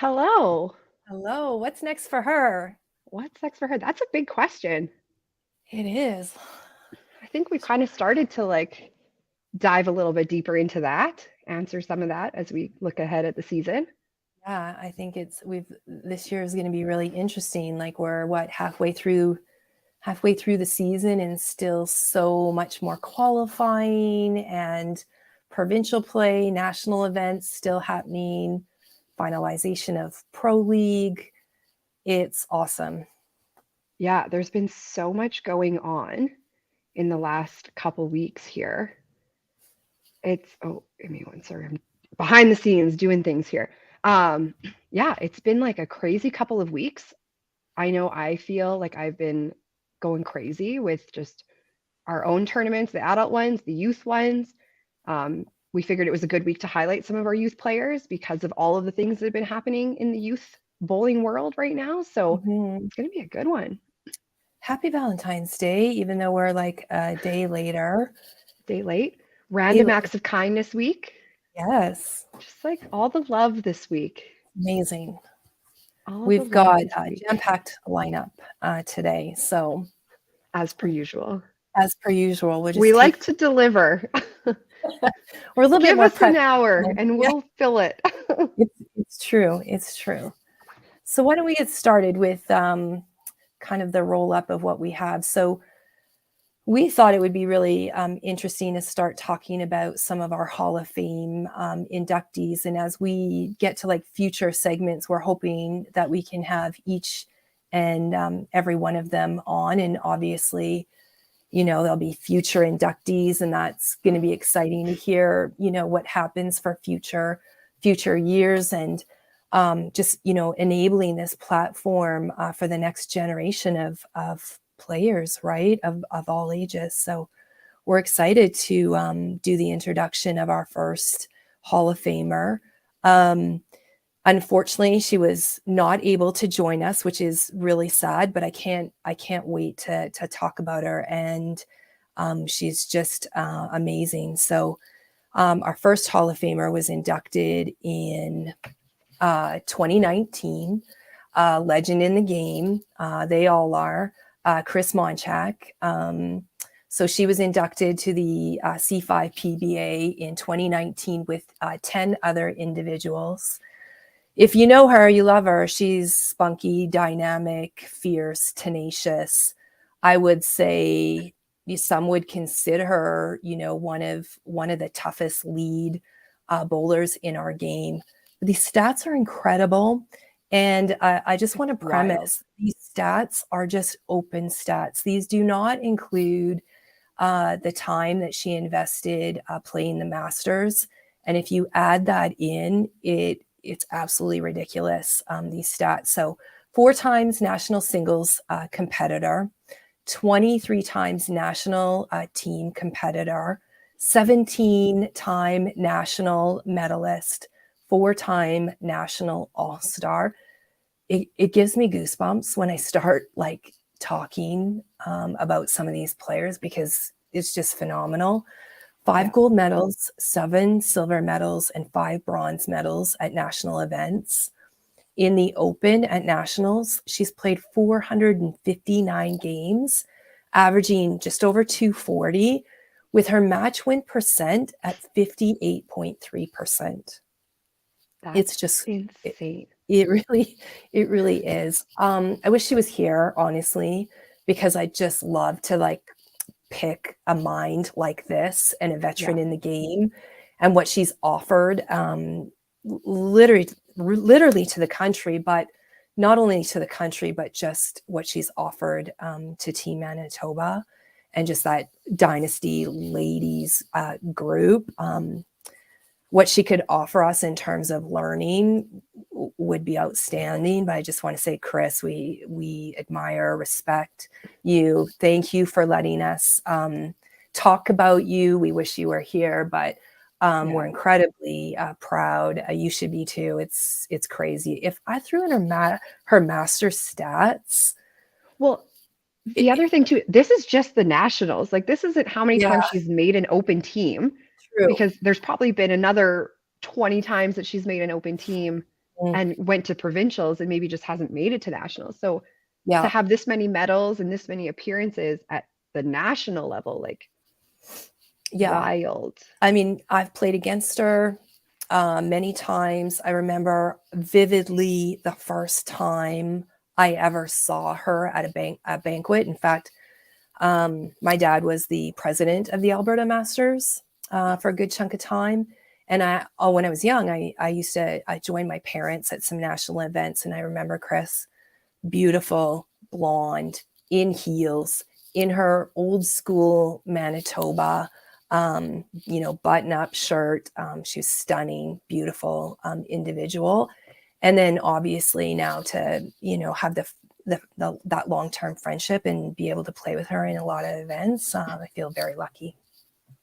Hello. Hello, what's next for her? What's next for her? That's a big question. It is. I think we've kind of started to dive a little bit deeper into that, answer some of that as we look ahead at the season. Yeah, I think we've this year is going to be really interesting. Like we're what halfway through the season and still so much more qualifying and provincial play, national events still happening, finalization of Pro League. It's awesome. Yeah, there's been so much going on in the last couple weeks here. Give me one, sorry, I'm behind the scenes doing things here. Um, yeah, it's been like a crazy couple of weeks. I know I feel like I've been going crazy with just our own tournaments, the adult ones, the youth ones. We figured it was a good week to highlight some of our youth players because of all of the things that have been happening in the youth bowling world right now. So Mhm. it's going to be a good one. Happy Valentine's Day, even though we're like a day later. Day late. Day Random late. acts of kindness week. Yes, Just like all the love this week. amazing. All the We've love got this a week, jam-packed lineup today. So, as per usual. as per usual, we'll We just like take, to deliver. we're a little bit Give more us an prep. hour and Yeah, we'll fill it. it's true. It's true. So, why don't we get started with kind of the roll up of what we have? So, we thought it would be really interesting to start talking about some of our Hall of Fame inductees. And as we get to like future segments, we're hoping that we can have each and every one of them on. And obviously, there'll be future inductees, and that's going to be exciting to hear, what happens for future years and just, enabling this platform for the next generation of players, right, of all ages. So we're excited to do the introduction of our first Hall of Famer. Um, Unfortunately, she was not able to join us, which is really sad, but I can't wait to talk about her. And she's just amazing. So our first Hall of Famer was inducted in 2019. Legend in the game. They all are. Chris Monchak. So she was inducted to the C5 PBA in 2019 with 10 other individuals. If you know her, you love her. She's spunky, dynamic, fierce, tenacious. I would say some would consider her, one of the toughest lead bowlers in our game. These stats are incredible. And I just want to Wild. premise these stats are just open stats. These do not include the time that she invested playing the Masters. And if you add that in, it's absolutely ridiculous, these stats. So 4 times national singles competitor, 23 times national team competitor, 17-time national medalist, 4-time national all-star. It gives me goosebumps when I start like talking about some of these players because it's just phenomenal. 5 Yeah. gold medals, 7 silver medals, and 5 bronze medals at national events. In the Open at nationals, she's played 459 games, averaging just over 240, with her match win percent at 58.3%. It's That's just it, insane. it really it really is. I wish she was here, honestly, because I just love to like pick a mind like this and a Yeah. veteran in the game and what she's offered literally to the country, but not only to the country, but just what she's offered to Team Manitoba and just that dynasty ladies group. What she could offer us in terms of learning would be outstanding. But I just want to say, Chris, we admire, respect you. Thank you for letting us talk about you. We wish you were here, but we're Yeah. incredibly proud. You should be too. It's crazy. If I threw in her master stats, Well, it, the other thing too, this is just the nationals. Like this isn't how many yeah, times she's made an open team true. because there's probably been another 20 times that she's made an open team Mm. and went to provincials and maybe just hasn't made it to nationals. So to Yeah. have this many medals and this many appearances at the national level, like Yeah. wild. I mean, I've played against her many times. I remember vividly the first time I ever saw her at a banquet. In fact, my dad was the president of the Alberta Masters for a good chunk of time. And when I was young, I joined my parents at some national events. And I remember Chris, beautiful, blonde, in heels, in her old school Manitoba, button up shirt. She was stunning, beautiful individual. And then obviously now to, have that long-term friendship and be able to play with her in a lot of events. I feel very lucky.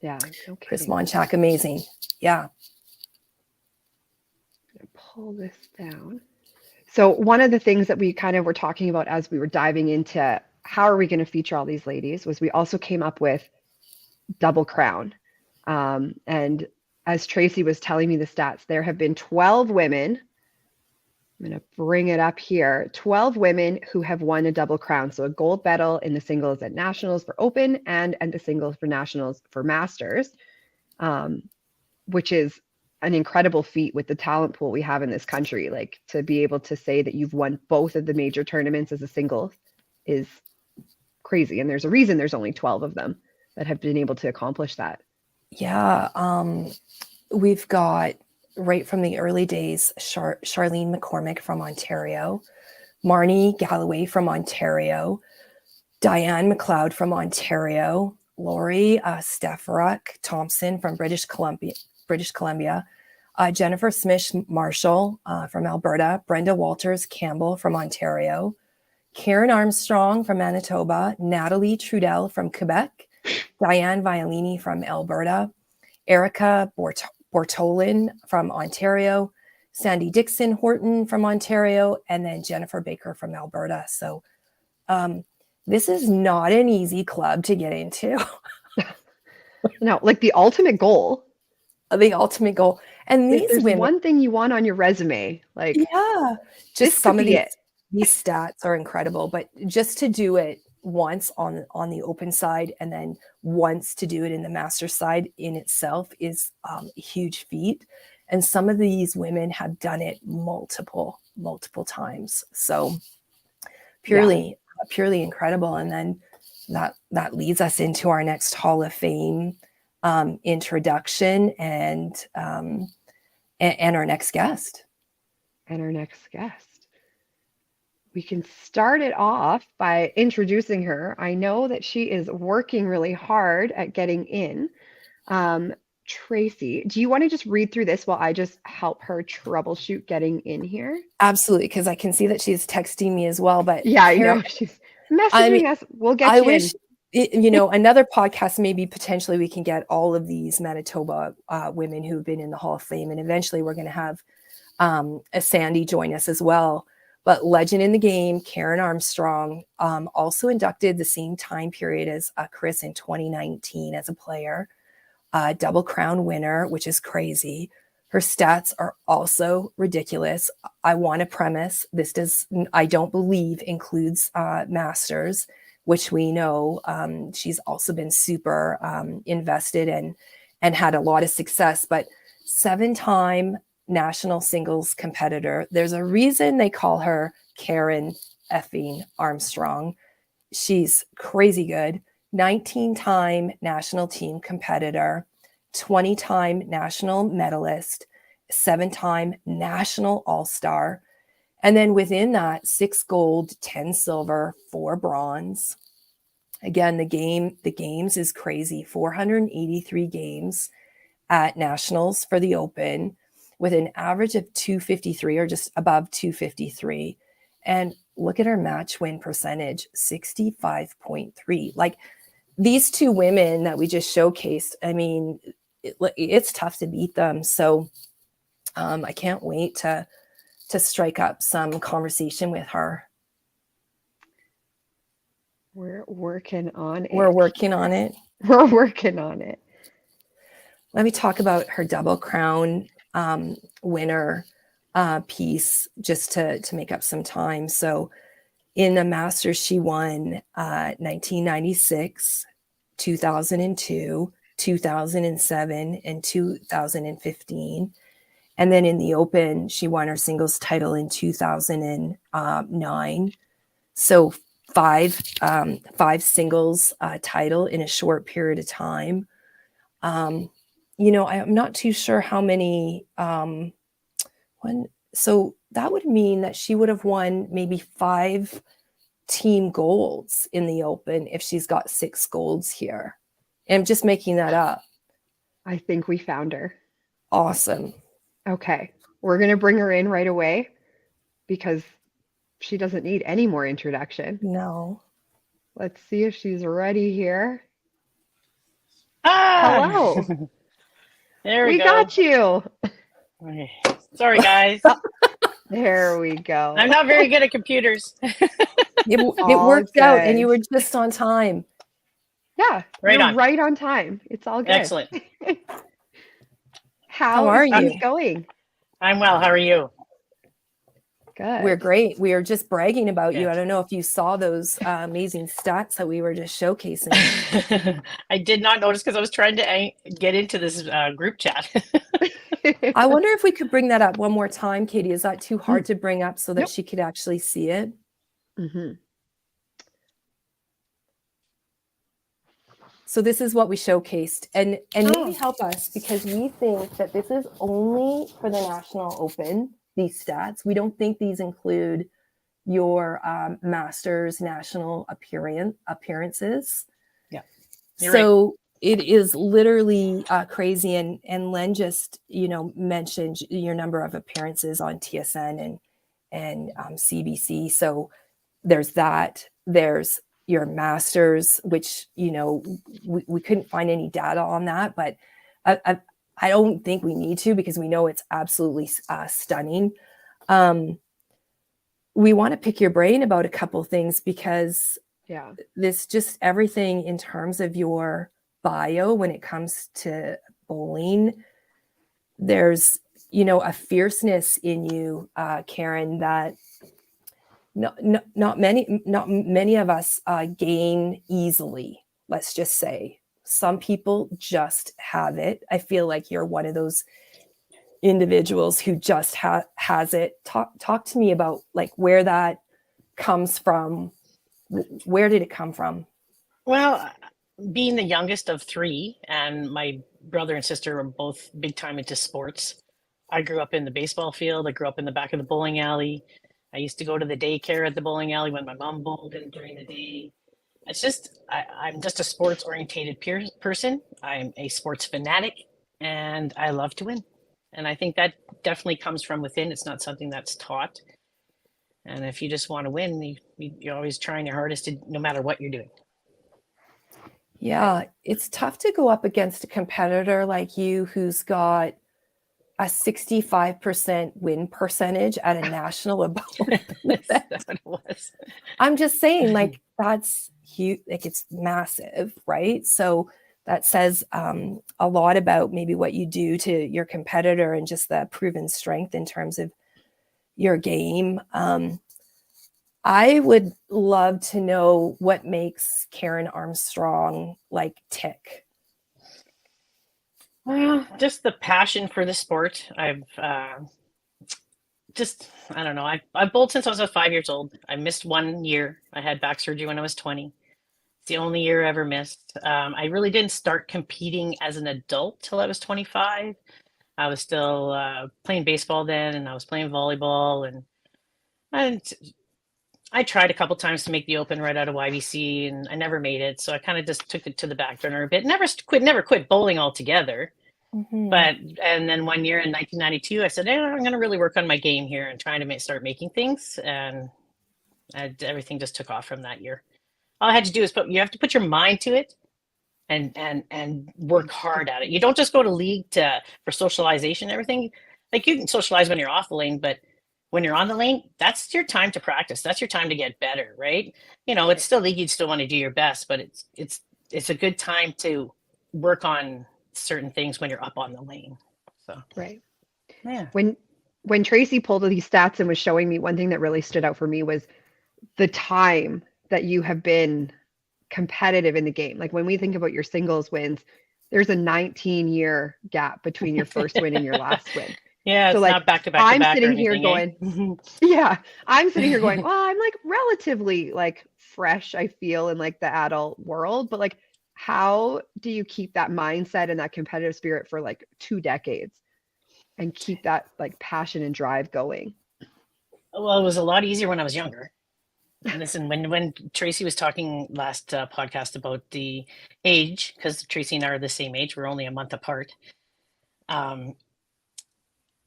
Yeah, no Chris kidding. Monchak, amazing. Yeah. Pull this down. So one of the things that we kind of were talking about as we were diving into how are we going to feature all these ladies was we also came up with Double Crown. And as Tracy was telling me the stats, there have been 12 women. I'm going to bring it up here. 12 women who have won a Double Crown. So a gold medal in the singles at nationals for open and the singles for nationals for masters, which is an incredible feat with the talent pool we have in this country. Like to be able to say that you've won both of the major tournaments as a single is crazy. And there's a reason there's only 12 of them that have been able to accomplish that. Yeah. We've got right from the early days, Charlene McCormick from Ontario, Marnie Galloway from Ontario, Diane McLeod from Ontario, Lori Stefarak Thompson from British Columbia, Jennifer Smith Marshall from Alberta, Brenda Walters Campbell from Ontario, Karen Armstrong from Manitoba, Natalie Trudel from Quebec, Diane Violini from Alberta, Erica Bortolin from Ontario, Sandy Dixon Horton from Ontario, and then Jennifer Baker from Alberta. So this is not an easy club to get into. No, like the ultimate goal. The ultimate goal. And If these there's women, one thing you want on your resume, like yeah, this just could some of be it. these stats are incredible. But just to do it once on the open side and then once to do it in the master side in itself is a huge feat. And some of these women have done it multiple times. So purely incredible. And then that leads us into our next Hall of Fame introduction and our next guest. And our next guest. We can start it off by introducing her. I know that she is working really hard at getting in. Tracy, do you want to just read through this while I just help her troubleshoot getting in here? Absolutely, because I can see that she's texting me as well. But yeah, Karen, I know she's messaging us. We'll get you wish, another podcast, maybe potentially we can get all of these Manitoba women who've been in the Hall of Fame. And eventually we're going to have a Sandy join us as well. But legend in the game, Karen Armstrong, also inducted the same time period as Chris in 2019 as a player, Double Crown winner, which is crazy. Her stats are also ridiculous. I want to premise I don't believe includes Masters, which we know she's also been super invested and had a lot of success, but 7-time national singles competitor. There's a reason they call her Karen effing Armstrong. She's crazy good. 19-time national team competitor, 20-time national medalist, 7-time national all-star. And then within that, 6 gold, 10 silver, 4 bronze. Again, the games is crazy. 483 games at nationals for the open with an average of 253 or just above 253. And look at her match win percentage, 65.3. Like these two women that we just showcased, I mean, it's tough to beat them. So I can't wait to strike up some conversation with her. We're working on it. We're working on it. We're working on it. Let me talk about her Double Crown winner, piece just to make up some time. So in the Masters, she won 1996, 2002, 2007, and 2015. And then in the Open, she won her singles title in 2009. So five singles title in a short period of time. I'm not too sure how many. So that would mean that she would have won maybe 5 team golds in the Open if she's got 6 golds here. And I'm just making that up. I think we found her. Awesome. Okay. We're going to bring her in right away because she doesn't need any more introduction. No. Let's see if she's ready here. Hello. There we go. We got you. Okay. Sorry, guys. There we go. I'm not very good at computers. It worked out, and you were just on time. Yeah, right on. Right on time. It's all good. Excellent. How are things you going? I'm well. How are you? Good. We're great. We are just bragging about you. Good. I don't know if you saw those amazing stats that we were just showcasing. I did not notice because I was trying to get into this group chat. I wonder if we could bring that up one more time, Katie. Is that too hard to bring up so that Nope. she could actually see it? Mm-hmm. So this is what we showcased, and maybe help us, because we think that this is only for the National Open, these stats. We don't think these include your Masters national appearances. Yeah. So right. It is literally crazy. And Len just, mentioned your number of appearances on TSN and CBC. So there's that. There's your Masters, which, we couldn't find any data on that, but I don't think we need to, because we know it's absolutely stunning. We want to pick your brain about a couple things, because this just everything in terms of your bio when it comes to bowling, there's, a fierceness in you, Karen, that not many of us gain easily. Let's just say some people just have it. I feel like you're one of those individuals who just has it. Talk to me about like where that comes from. Where did it come from? Well, being the youngest of 3, and my brother and sister were both big time into sports. I grew up in the baseball field. I grew up in the back of the bowling alley. I used to go to the daycare at the bowling alley when my mom bowled during the day. It's just, I'm just a sports orientated person. I'm a sports fanatic, and I love to win. And I think that definitely comes from within. It's not something that's taught. And if you just want to win, you're always trying your hardest to, no matter what you're doing. Yeah, it's tough to go up against a competitor like you who's got a 65% win percentage at a national opponent. That's what it was. I'm just saying, like, that's huge. Like, it's massive, right? So that says a lot about maybe what you do to your competitor and just the proven strength in terms of your game. I would love to know what makes Karen Armstrong like tick. Well, just the passion for the sport. I've I don't know. I've bowled since I was 5 years old. I missed 1 year. I had back surgery when I was 20. It's the only year I ever missed. I really didn't start competing as an adult till I was 25. I was still playing baseball then, and I was playing volleyball, and I tried a couple times to make the Open right out of YBC, and I never made it. So I kind of just took it to the back burner a bit. Never quit bowling altogether. Mm-hmm. And then 1 year in 1992, I said, I'm going to really work on my game here and trying to start making things. And everything just took off from that year. All I had to do is you have to put your mind to it and work hard at it. You don't just go to league for socialization and everything. Like, you can socialize when you're off the lane, but when you're on the lane, that's your time to practice. That's your time to get better, right? It's still league. You'd still want to do your best, but it's a good time to work on certain things when you're up on the lane. So right. Yeah. When when Tracy pulled these stats and was showing me, one thing that really stood out for me was the time that you have been competitive in the game. Like when we think about your singles wins, there's a 19-year gap between your first win and your last win. Yeah, So it's like not back to back to I'm back or sitting here anything, eh? going, yeah, I'm sitting here going, well, I'm like relatively like fresh, I feel, in like the adult world, but like how do you keep that mindset and that competitive spirit for like 2 decades and keep that like passion and drive going? Well, it was a lot easier when I was younger. Listen, when Tracy was talking last podcast about the age, because Tracy and I are the same age, we're only a month apart. Um,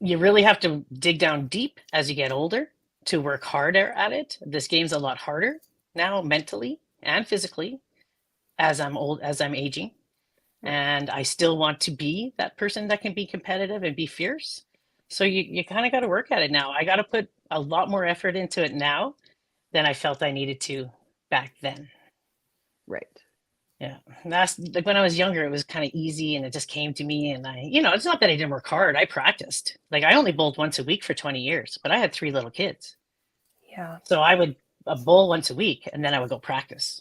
you really have to dig down deep as you get older to work harder at it. This game's a lot harder now, mentally and physically, as I'm aging. And I still want to be that person that can be competitive and be fierce. So you kind of got to work at it now. I got to put a lot more effort into it now than I felt I needed to back then. Right. Yeah. And that's like when I was younger, it was kind of easy and it just came to me. And it's not that I didn't work hard. I practiced. Like I only bowled once a week for 20 years, but I had 3 little kids. Yeah. So I would bowl once a week and then I would go practice.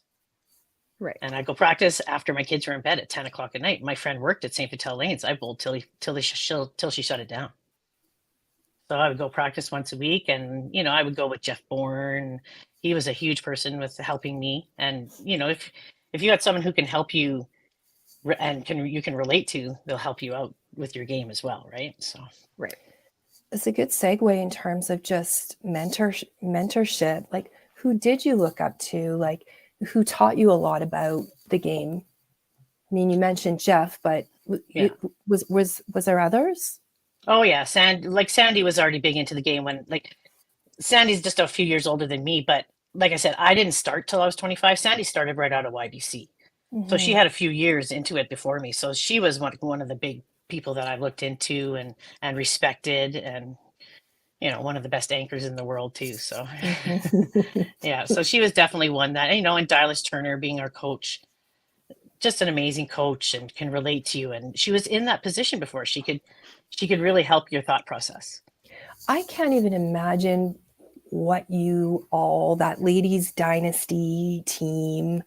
Right. And I go practice after my kids were in bed at 10 o'clock at night. My friend worked at St. Vital Lanes. I bowled till she shut it down. So I would go practice once a week, and I would go with Jeff Bourne. He was a huge person with helping me. And if you got someone who can help you and you can relate to, they'll help you out with your game as well, right? So Right. It's a good segue in terms of just mentorship. Like, who did you look up to? Like, who taught you a lot about the game? I mean, you mentioned Jeff, but Yeah. was there others? Oh yeah, Sandy was already big into the game when Sandy's just a few years older than me, but like I said, I didn't start till I was 25. Sandy started right out of YBC. So she had a few years into it before me. So she was one of the big people that I looked into and respected, and one of the best anchors in the world too. So yeah, so she was definitely one that, and Dylas Turner being our coach, just an amazing coach and can relate to you. And she was in that position before. She could really help your thought process. I can't even imagine what that ladies dynasty team,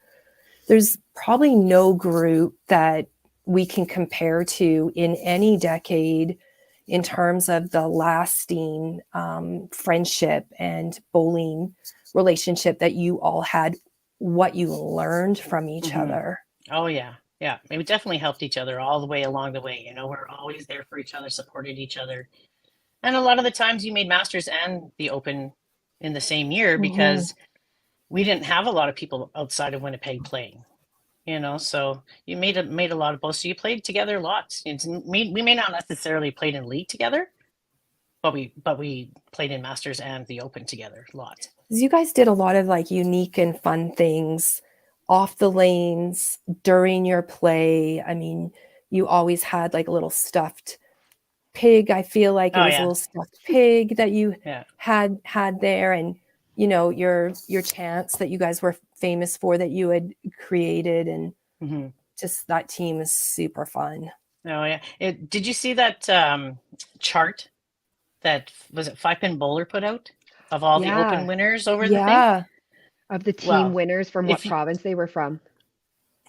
there's probably no group that we can compare to in any decade in terms of the lasting friendship and bowling relationship that you all had, what you learned from each other. Oh yeah. Yeah. We definitely helped each other all the way along the way. We're always there for each other, supported each other. And a lot of the times you made Masters and the Open in the same year because we didn't have a lot of people outside of Winnipeg playing, so you made a lot of both. So you played together lots. We may not necessarily played in league together, but we played in Masters and the Open together lots. You guys did a lot of like unique and fun things off the lanes during your play. I mean, you always had like a little stuffed pig. I feel like it was a little stuffed pig that you had there, and your chants that you guys were famous for that you had created, and just that team is super fun. Oh yeah. Did you see that chart that was it 5-Pin Bowler put out of all the Open winners over the thing? Of the team winners from what province they were from.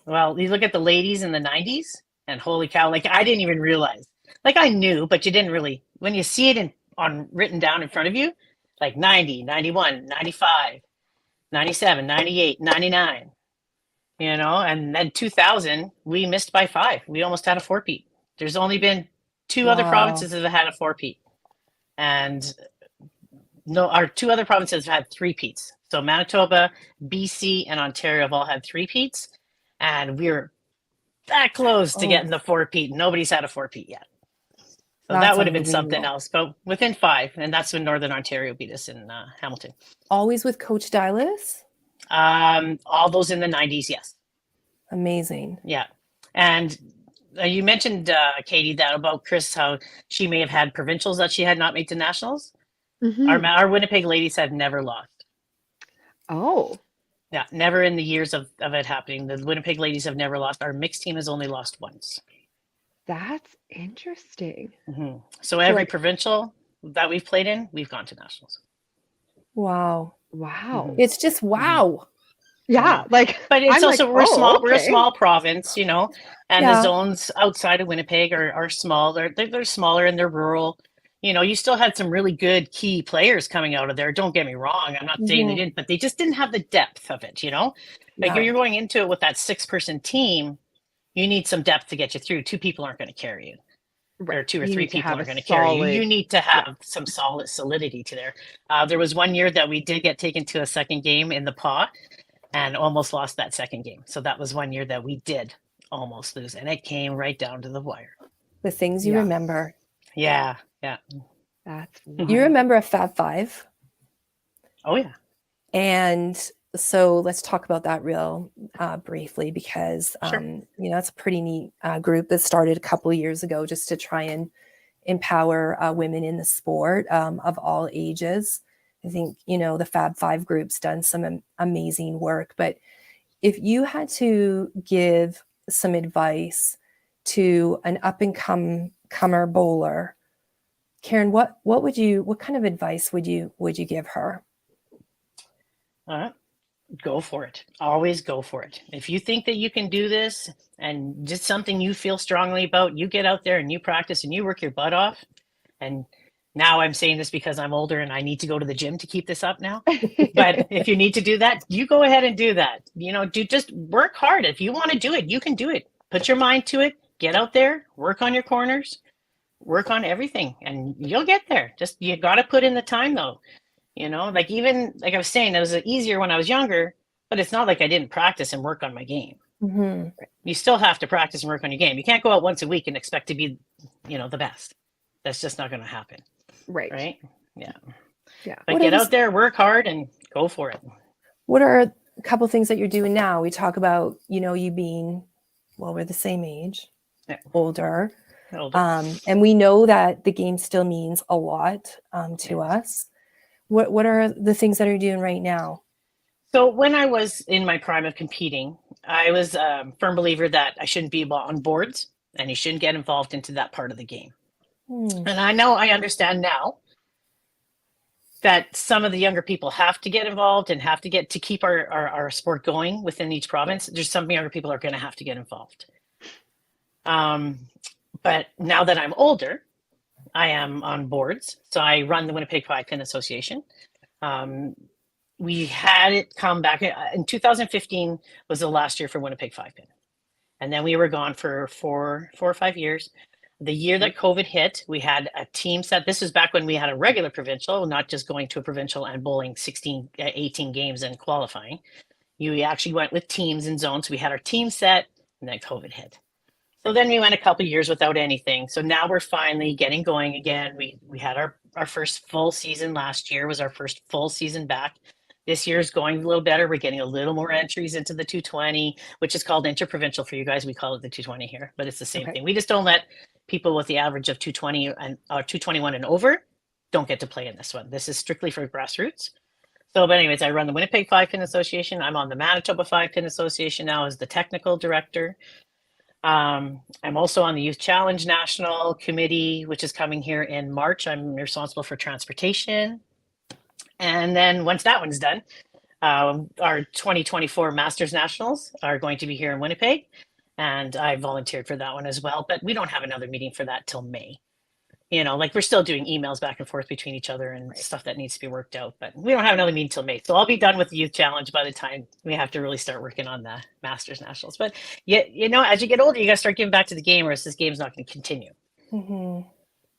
Well, you look at the ladies in the 90s and holy cow, I didn't even realize. I knew, but you didn't really, when you see it written down in front of you, 90, 91, 95, 97, 98, 99, and then 2000, we missed by 5. We almost had a 4-peat. There's only been 2 other provinces that have had a 4-peat. And no, our 2 other provinces have had 3-peats. So Manitoba, BC, and Ontario have all had 3-peats. And we're that close to getting the 4-peat. Nobody's had a 4-peat yet. So that would have been something else, but within 5, and that's when Northern Ontario beat us in Hamilton. Always with Coach Dylas? All those in the 90s, yes. Amazing. Yeah. And you mentioned, Katie, that about Chris, how she may have had provincials that she had not made to nationals. Our Winnipeg ladies have never lost. Oh. Yeah, never in the years of it happening. The Winnipeg ladies have never lost. Our mixed team has only lost once. That's interesting. So every provincial, that we've played in, we've gone to nationals. Wow. Wow. It's just wow. Yeah, like, But it's I'm like, also we're "Oh, small. We're a okay." small province, you know, and the Yeah. zones outside of Winnipeg are small. They're smaller and they're rural. You know, you still had some really good key players coming out of there. Don't get me wrong. I'm not saying they Mhm. didn't, but they just didn't have the depth of it. You know, like Yeah. if you're going into it with that 6-person team, you need some depth to get you through. Two people aren't going to carry you. Or Right. two or You three need to people have aren't a going to carry you. You solid, need to yeah. have some solid solidity to there. There was one year that we did get taken to a second game in the paw and almost lost that second game. So that was one year that we did almost lose, and it came right down to the wire. The things you Yeah. remember. Yeah, yeah. That's Mhm. You wild. remember a Fab Five? Oh yeah. And so let's talk about that real briefly, because Sure. you know, it's a pretty neat group that started a couple of years ago just to try and empower women in the sport of all ages. I think, you know, the Fab Five group's done some amazing work. But if you had to give some advice to an up and comer bowler, Karen, what kind of advice would you give her? Go for it. Always go for it. If you think that you can do this and just something you feel strongly about, you get out there and you practice and you work your butt off. And now I'm saying this because I'm older and I need to go to the gym to keep this up now. But if you need to do that, you go ahead and do that. You know, just work hard. If you want to do it, you can do it. Put your mind to it. Get out there, work on your corners, work on everything, and you'll get there. Just you got to put in the time though. You know, like even like I was saying, it was easier when I was younger, but it's not like I didn't practice and work on my game. Mm-hmm. You still have to practice and work on your game. You can't go out once a week and expect to be, you know, the best. That's just not going to happen. Right. Right. Yeah. Yeah. But What get is- out there, work hard, and go for it. What are a couple things that you're doing now? We talk about, you know, you being, well, we're the same age, Yeah. older. Older. And we know that the game still means a lot to us. What are the things that you're doing right now? So when I was in my prime of competing, I was a firm believer that I shouldn't be on boards and you shouldn't get involved into that part of the game. And I understand now that some of the younger people have to get involved and have to get to keep our sport going within each province. There's some younger people are going to have to get involved. But now that I'm older, I am on boards. So I run the Winnipeg Five Pin Association. We had it come back in 2015 was the last year for Winnipeg Five Pin. And then we were gone for four or 5 years. The year that COVID hit, we had a team set. This was back when we had a regular provincial, not just going to a provincial and bowling 18 games and qualifying. You actually went with teams and zones. We had our team set, and then COVID hit. So then we went a couple of years without anything. So now we're finally getting going again. We had our first full season last year, was our first full season back. This year is going a little better. We're getting a little more entries into the 220, which is called interprovincial for you guys. We call it the 220 here, but it's the same thing. We just don't let people with the average of 220 and 221 and over don't get to play in this one. This is strictly for grassroots. So, but anyways, I run the Winnipeg Five Pin Association. I'm on the Manitoba Five Pin Association now as the technical director. I'm also on the Youth Challenge National Committee, which is coming here in March. I'm responsible for transportation. And then once that one's done, our 2024 Masters Nationals are going to be here in Winnipeg. And I volunteered for that one as well. But we don't have another meeting for that till May. You know, like we're still doing emails back and forth between each other and stuff that needs to be worked out. But we don't have another meeting till May. So I'll be done with the Youth Challenge by the time we have to really start working on the Masters Nationals. But you know, as you get older, you got to start giving back to the game, or else this game's not going to continue. Mm-hmm.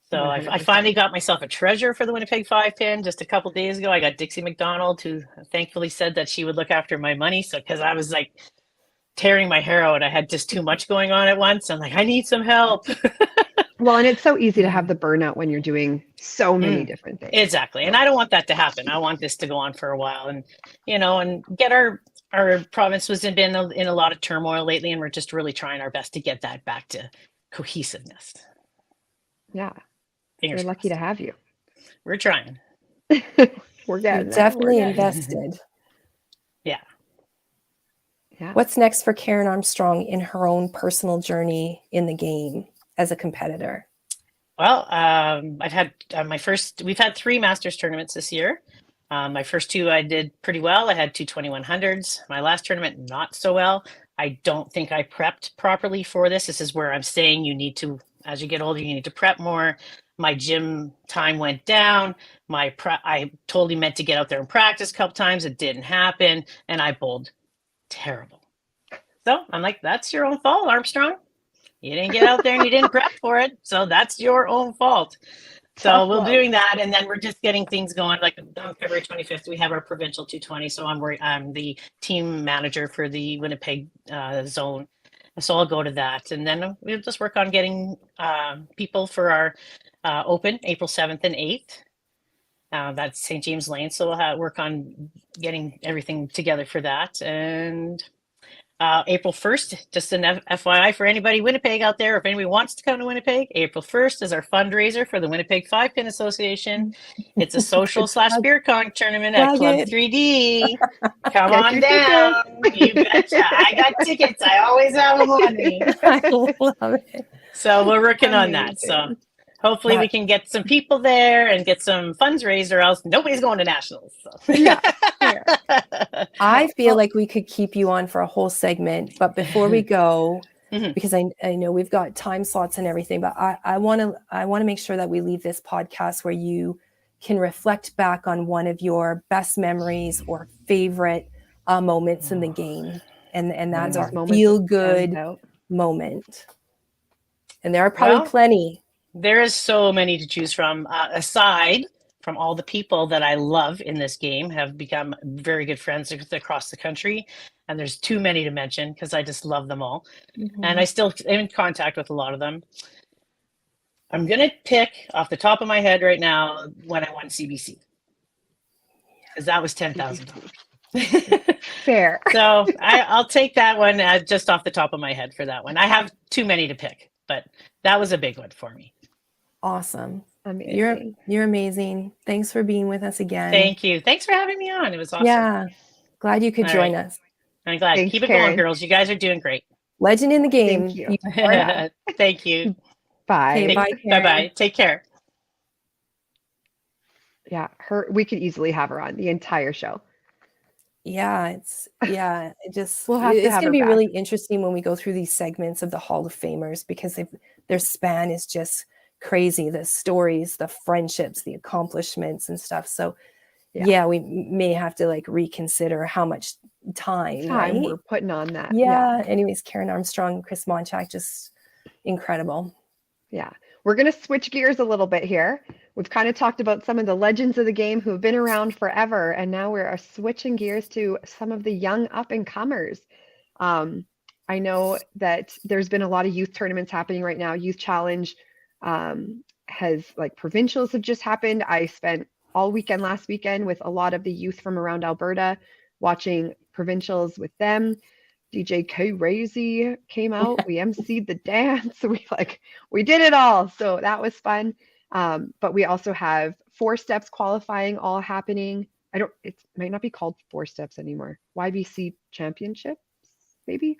So I finally got myself a treasurer for the Winnipeg Five Pin just a couple days ago. I got Dixie McDonald, who thankfully said that she would look after my money. So because I was like tearing my hair out, I had just too much going on at once. I'm like, I need some help. Well, and it's so easy to have the burnout when you're doing so many different things. Exactly. And I don't want that to happen. I want this to go on for a while and, you know, and get our province was been in a lot of turmoil lately. And we're just really trying our best to get that back to cohesiveness. Yeah. Fingers We're lucky to crossed. have you. We're trying. We're getting Definitely there. invested. Yeah. Yeah. What's next for Karen Armstrong in her own personal journey in the game as a competitor? Well, I've had we've had 3 Masters tournaments this year. My first 2, I did pretty well. I had 2 2100s. My last tournament, not so well. I don't think I prepped properly for this. This is where I'm saying you need to, as you get older, you need to prep more. My gym time went down. I totally meant to get out there and practice a couple times. It didn't happen, and I bowled terrible. So I'm like, that's your own fault, Armstrong. You didn't get out there and you didn't prep for it. So that's your own fault. So Tough we'll love. be doing that. And then we're just getting things going. Like on February 25th, we have our provincial 220. So I'm the team manager for the Winnipeg zone. So I'll go to that. And then we'll just work on getting people for our open April 7th and 8th. That's St. James Lane. So we'll work on getting everything together for that. And April 1st, just an FYI for anybody Winnipeg out there, if anybody wants to come to Winnipeg, April 1st is our fundraiser for the Winnipeg 5-Pin Association. It's a social / beer con tournament at Plug Club it. 3D. Come Get on your down. You betcha. I got tickets. I always have them on me. I love it. So we're working on that. So Amazing. hopefully we can get some people there and get some funds or else nobody's going to nationals. So. Yeah, fair. I feel like we could keep you on for a whole segment, but before we go, Mhm. because I know we've got time slots and everything, but I want to make sure that we leave this podcast where you can reflect back on one of your best memories or favorite moments in the game, and One of that's those our moments feel that good stands out. moment. And there are probably Well, plenty. there is so many to choose from. Aside from all the people that I love in this game, have become very good friends across the country, and there's too many to mention because I just love them all, and I still am in contact with a lot of them. I'm gonna pick off the top of my head right now when I won CBC because that was $10,000. Fair. So I'll take that one just off the top of my head for that one. I have too many to pick, but that was a big one for me. Awesome. Amazing. You're amazing. Thanks for being with us again. Thank you. Thanks for having me on. It was awesome. Yeah. Glad you could All join right. us. I'm glad. Thanks, Keep it Karen. going, girls. You guys are doing great. Legend in the game. Thank you. are. Thank you. Bye. Okay, bye, Karen. Bye-bye. Take care. Yeah, we could easily have her on the entire show. Yeah, it's We'll have to it's have going to her be back. really interesting when we go through these segments of the Hall of Famers because their span is just crazy. The stories, the friendships, the accomplishments and stuff. So yeah, we may have to like reconsider how much time right? we're putting on that. Yeah. Anyways, Karen Armstrong, Chris Monchak, just incredible. Yeah. We're going to switch gears a little bit here. We've kind of talked about some of the legends of the game who have been around forever, and now we're switching gears to some of the young up-and-comers. I know that there's been a lot of youth tournaments happening right now. Youth Challenge has, like, provincials have just happened. I spent all weekend last weekend with a lot of the youth from around Alberta watching provincials with them. DJ Crazy came out. We emceed the dance. We did it all. So that was fun. But we also have 4 steps qualifying all happening. It might not be called 4 steps anymore. YBC championships, maybe.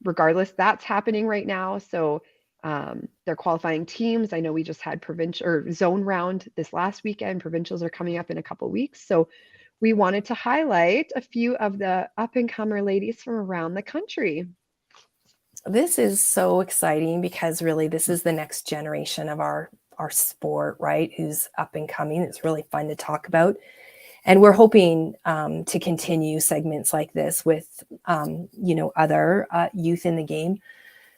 Regardless, that's happening right now. So they're qualifying teams. I know we just had provincial or zone round this last weekend. Provincials are coming up in a couple weeks. So we wanted to highlight a few of the up-and-comer ladies from around the country. This is so exciting because really this is the next generation of our sport, right? Who's up and coming. It's really fun to talk about. And we're hoping to continue segments like this with, other youth in the game.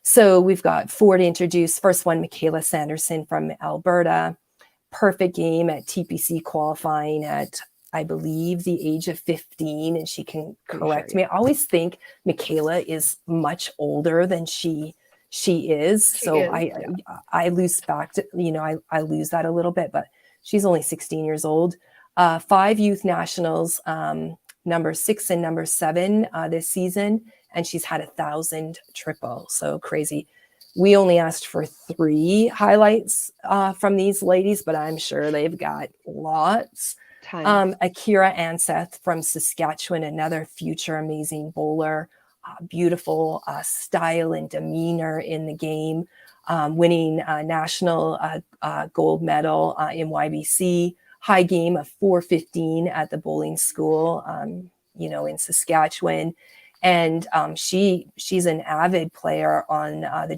So we've got 4 to introduce. First one, Michaela Sanderson from Alberta. Perfect game at TPC qualifying at, I believe, the age of 15, and she can correct me. I always think Michaela is much older than she is. So I lose back to, I lose that a little bit, but she's only 16 years old. 5 youth nationals, number 6 and number 7 this season, and she's had 1,000 triple. So crazy. We only asked for 3 highlights from these ladies, but I'm sure they've got lots. Akira Anseth from Saskatchewan, another future amazing bowler, beautiful style and demeanor in the game. winning national gold medal in YBC, high game of 4:15 at the bowling school, in Saskatchewan. And she's an avid player on the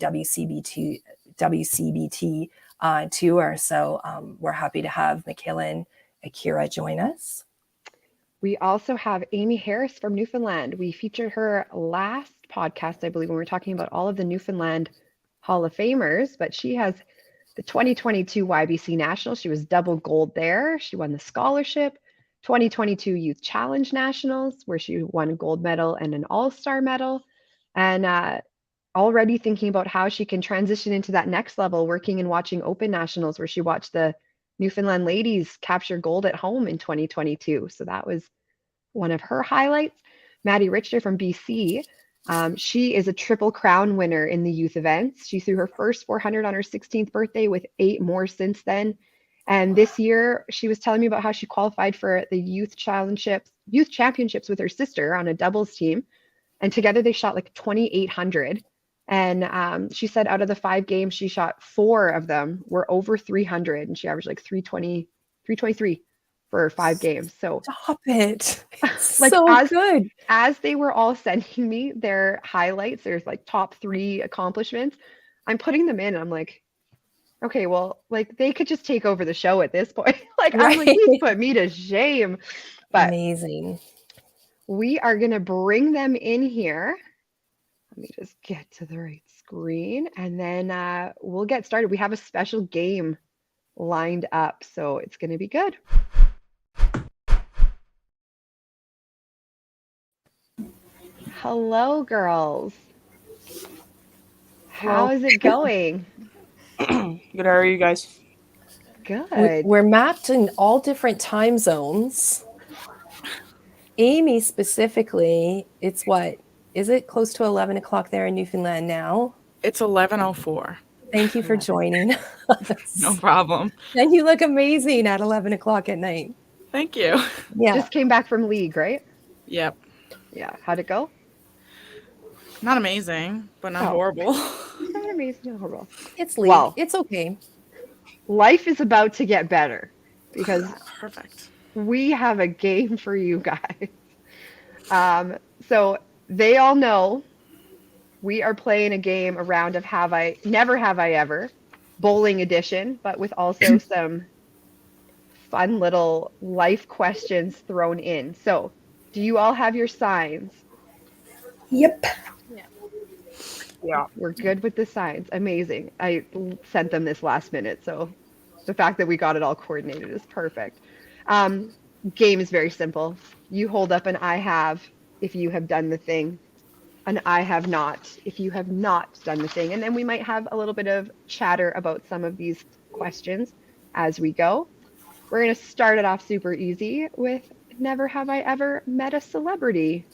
WCBT tour. So we're happy to have Michaela and Akira join us. We also have Amy Harris from Newfoundland. We featured her last podcast, I believe, when we were talking about all of the Newfoundland Hall of Famers, but she has the 2022 YBC National. She was double gold there. She won the scholarship. 2022 Youth Challenge Nationals, where she won a gold medal and an all-star medal. And already thinking about how she can transition into that next level, working and watching Open Nationals, where she watched the Newfoundland ladies capture gold at home in 2022. So that was one of her highlights. Maddie Richter from BC. She is a Triple Crown winner in the youth events. She threw her first 400 on her 16th birthday with 8 more since then. And this year, she was telling me about how she qualified for the youth championships with her sister on a doubles team. And together they shot like 2,800. And she said out of the 5 games she shot, 4 of them were over 300, and she averaged like 323 for 5 games. So stop it. It's like so good. As they were all sending me their highlights, there's like top 3 accomplishments, I'm putting them in and I'm like, okay, well, like they could just take over the show at this point. Like Right. I'm like, he's put me to shame. But amazing. We are gonna bring them in here. Let me just get to the right screen, and then we'll get started. We have a special game lined up, so it's going to be good. Hello, girls. How is it going? Good. How are you guys? Good. We're mapped in all different time zones. Amy specifically, it's what? Is it close to 11 o'clock there in Newfoundland now? It's 11:04. Thank you for joining us. No problem. And you look amazing at 11 o'clock at night. Thank you. Yeah. Just came back from league, right? Yep. Yeah. How'd it go? Not amazing, but not horrible. Not amazing, not horrible. It's league. Well, it's okay. Life is about to get better because Perfect. we have a game for you guys. So they all know we are playing a game, a round of Never Have I Ever, bowling edition, but with also some fun little life questions thrown in. So do you all have your signs? Yep. Yeah. We're good with the signs. Amazing. I sent them this last minute, so the fact that we got it all coordinated is perfect. Game is very simple. You hold up an I have if you have done the thing, an I have not if you have not done the thing, and then we might have a little bit of chatter about some of these questions as we go. We're going to start it off super easy with Never Have I Ever Met a Celebrity.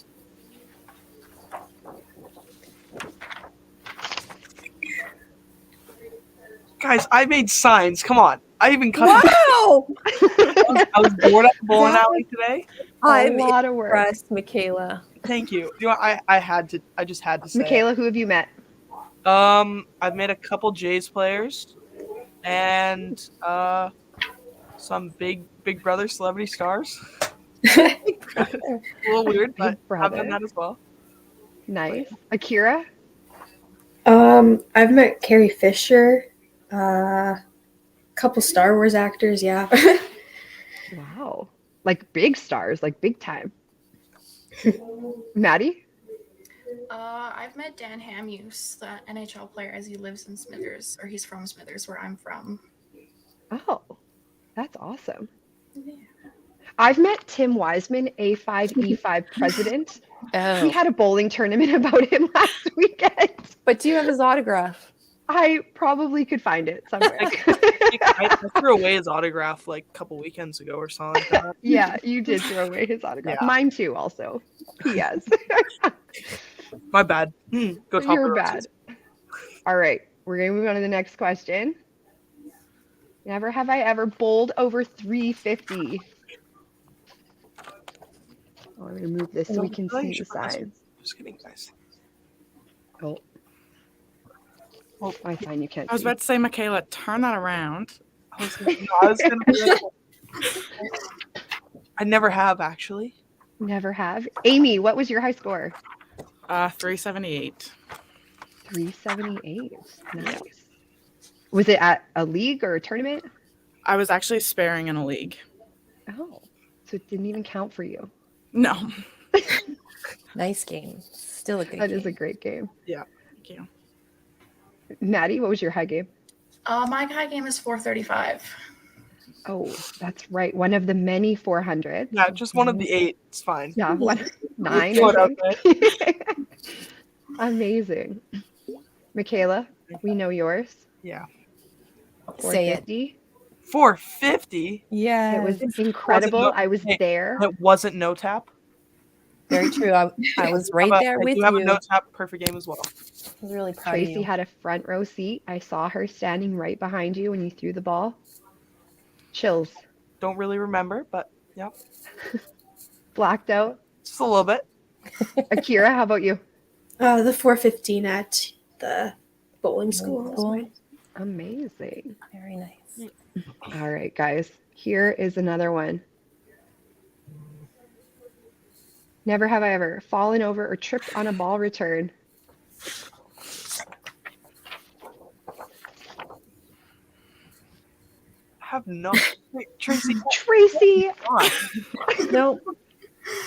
Guys, I made signs. Come on. I even cut Wow! I was bored at the bowling alley today. I'm a lot of work. impressed, Michaela. Thank you. You know, I just had to say. Michaela, who have you met? I've met a couple Jays players and some big Brother celebrity stars. A little weird, but I've done that as well. Nice. Akira? I've met Carrie Fisher, couple Star Wars actors, yeah. Wow. Like big stars, like big time. Maddie? I've met Dan Hamuse, the NHL player, as he lives in Smithers, or he's from Smithers, where I'm from. Oh, that's awesome. Yeah. I've met Tim Wiseman, A5E5 president. Oh. We had a bowling tournament about him last weekend. But do you have his autograph? I probably could find it somewhere. I threw away his autograph like a couple weekends ago or something like that. Yeah, you did throw away his autograph. Yeah. Mine too, also. P.S. My bad. Go top You're of the bad. roses. All right, we're going to move on to the next question. Never have I ever bowled over 350. Oh, I'm going to move this so we can see the signs. Just kidding, guys. Oh. I find you can't I was see. about to say, Michaela, turn that around. I was gonna I never have actually. Never have. Amy, what was your high score? 378. 378. Nice. Was it at a league or a tournament? I was actually sparing in a league. Oh, so it didn't even count for you. No. Nice game. Still a good That game. is a great game. Thank you. Maddie, what was your high game? My high game is 435. Oh, that's right. One of the many 400s. Yeah, just one of the 8. It's fine. Yeah, one, 9. Throw it I out think. Amazing. Michaela, we know yours. Yeah. Say it. 450. 450. Yeah. It was incredible. no- I was hey, there. It wasn't no tap. Very true. I was right there with you have a you. no tap perfect game as well. I was really proud of Tracy you. had a front row seat. I saw her standing right behind you when you threw the ball. Chills. Don't really remember, but yeah, Blacked out. just a little bit. Akira, how about you? The 415 at the bowling school. is Cool. mine. Amazing. Very nice. All right, guys. Here is another one. Never have I ever fallen over or tripped on a ball return. Have no. Wait, Tracy. Tracy! God.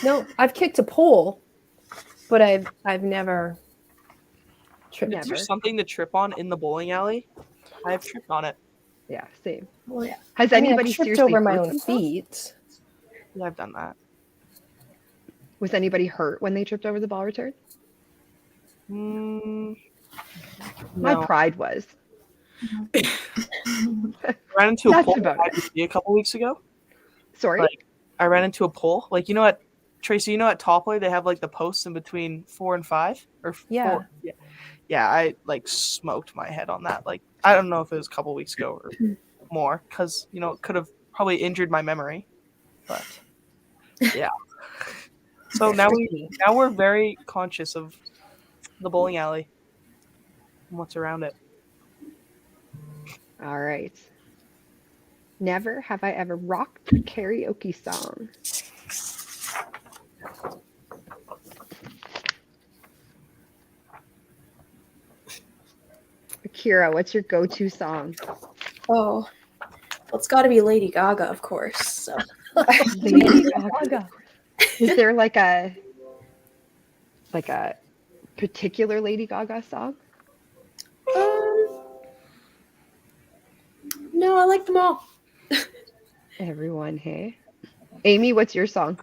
No, I've kicked a pole, but I've never tripped. Never. Is there something to trip on in the bowling alley? I have tripped on it. Yeah, same. Well, yeah. Has I mean, anybody I've tripped seriously over my hurt own themselves? feet. Yeah, I've done that. Was anybody hurt when they tripped over the ball return? Mm, My no. pride was. I ran into a That's pole about at IBC a couple weeks ago. Sorry? Like, I ran into a pole. Like, you know what, Tracy, you know at Toppler they have like the posts in between 4 and 5? Or Yeah. 4? Yeah, I like smoked my head on that. Like, I don't know if it was a couple weeks ago or more, because, you know, it could have probably injured my memory. But, yeah. So now we're very conscious of the bowling alley and what's around it. All right. Never have I ever rocked a karaoke song. Akira, what's your go-to song? Oh, well, it's got to be Lady Gaga, of course. So Lady Gaga. Is there like a particular Lady Gaga song? no, I like them all. Everyone, hey. Amy, what's your song?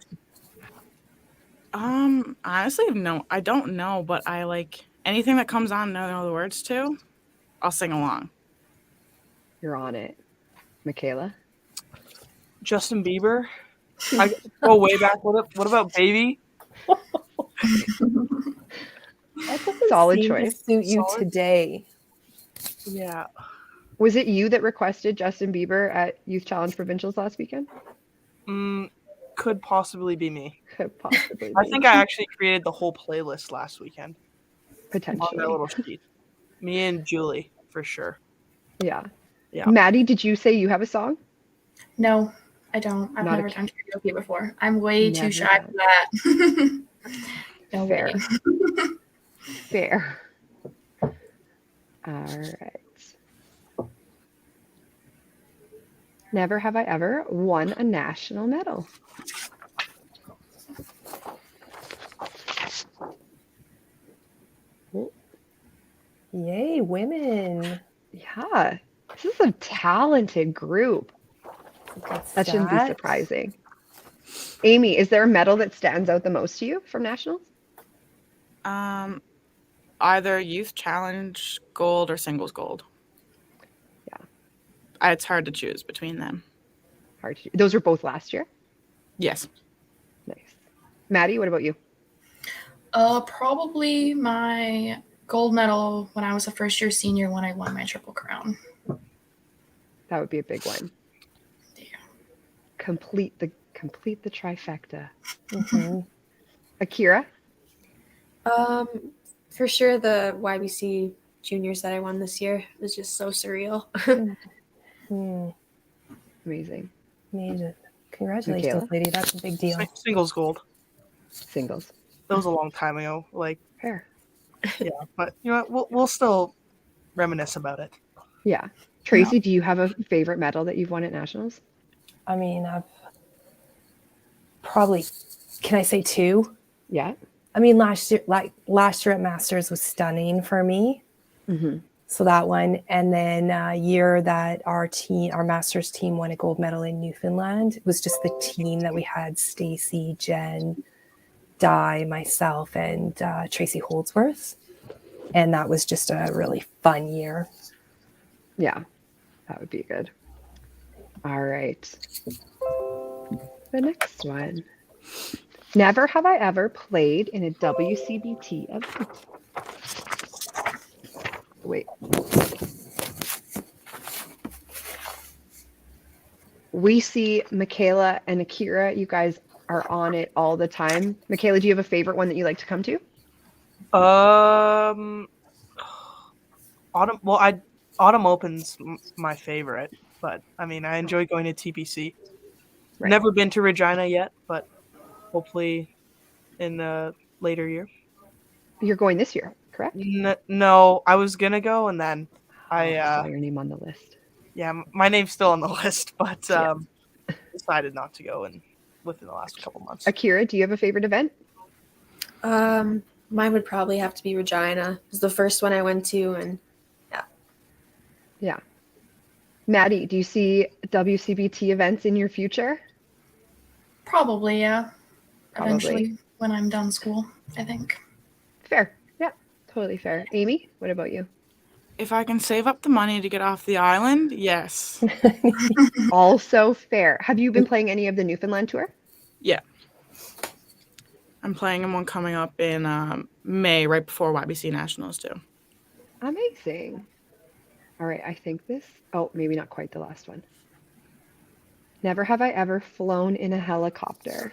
Honestly, no, I don't know, but I like anything that comes on and I know the words to, I'll sing along. You're on it. Michaela? Justin Bieber. I go way back. What about Baby? That doesn't Solid seem to choice. suit you Solid. today. Yeah. Was it you that requested Justin Bieber at Youth Challenge Provincials last weekend? Could possibly be me. Could possibly I be. think I actually created the whole playlist last weekend on that Potentially. little sheet. Me and Julie, for sure. Yeah. Yeah. Maddie, did you say you have a song? No, I don't. I've Not a never done karaoke before. I'm way Never too shy done. for that. No Fair. way. Fair. All right. Never have I ever won a national medal. Yay, women. Yeah. This is a talented group. Good That shouldn't be stats. surprising. Amy, is there a medal that stands out the most to you from nationals? Either youth challenge gold or singles gold. Yeah. It's hard to choose between them. Hard to, those were both last year. Yes. Nice. Maddie, what about you? Probably my gold medal when I was a first year senior when I won my Triple Crown. That would be a big one. Yeah. Complete the trifecta. Mhm. Akira? For sure, the YBC juniors that I won this year. It was just so surreal. Hmm. Amazing. Amazing. Congratulations, Michaela? lady. That's a big deal. Singles gold. Singles. That was a long time ago. Like, Fair. yeah, but you know what? We'll still reminisce about it. Yeah. Tracy, do you have a favorite medal that you've won at nationals? I mean, I've probably, can I say 2? Yeah. I mean, last year at Masters was stunning for me. Mm-hmm. So that one, and then a year that our Masters team won a gold medal in Newfoundland. It was just the team that we had: Stacy, Jen, Di, myself, and Tracy Holdsworth, and that was just a really fun year. Yeah, that would be good. All right. The next one. Never have I ever played in a WCBT event. Wait. We see Michaela and Akira. You guys are on it all the time. Michaela, do you have a favorite one that you like to come to? Autumn. Well, Autumn Open's my favorite, but I mean, I enjoy going to TPC. Right. Never been to Regina yet, but hopefully in a later year. You're going this year, correct? No, I was gonna go, and then I saw your name on the list. yeah, my name's still on the list, but Yeah. decided not to go within the last couple months. Akira, do you have a favorite event? Mine would probably have to be Regina. It was the first one I went to, and Yeah. Maddie, do you see WCBT events in your future? Probably, yeah. Probably. Eventually, when I'm done school, I think. Fair. Yeah, totally fair. Amy, what about you? If I can save up the money to get off the island, yes. Also fair. Have you been playing any of the Newfoundland tour? Yeah. I'm playing in one coming up in May, right before YBC Nationals too. Amazing. All right, I think this. Oh, maybe not quite the last one. Never have I ever flown in a helicopter.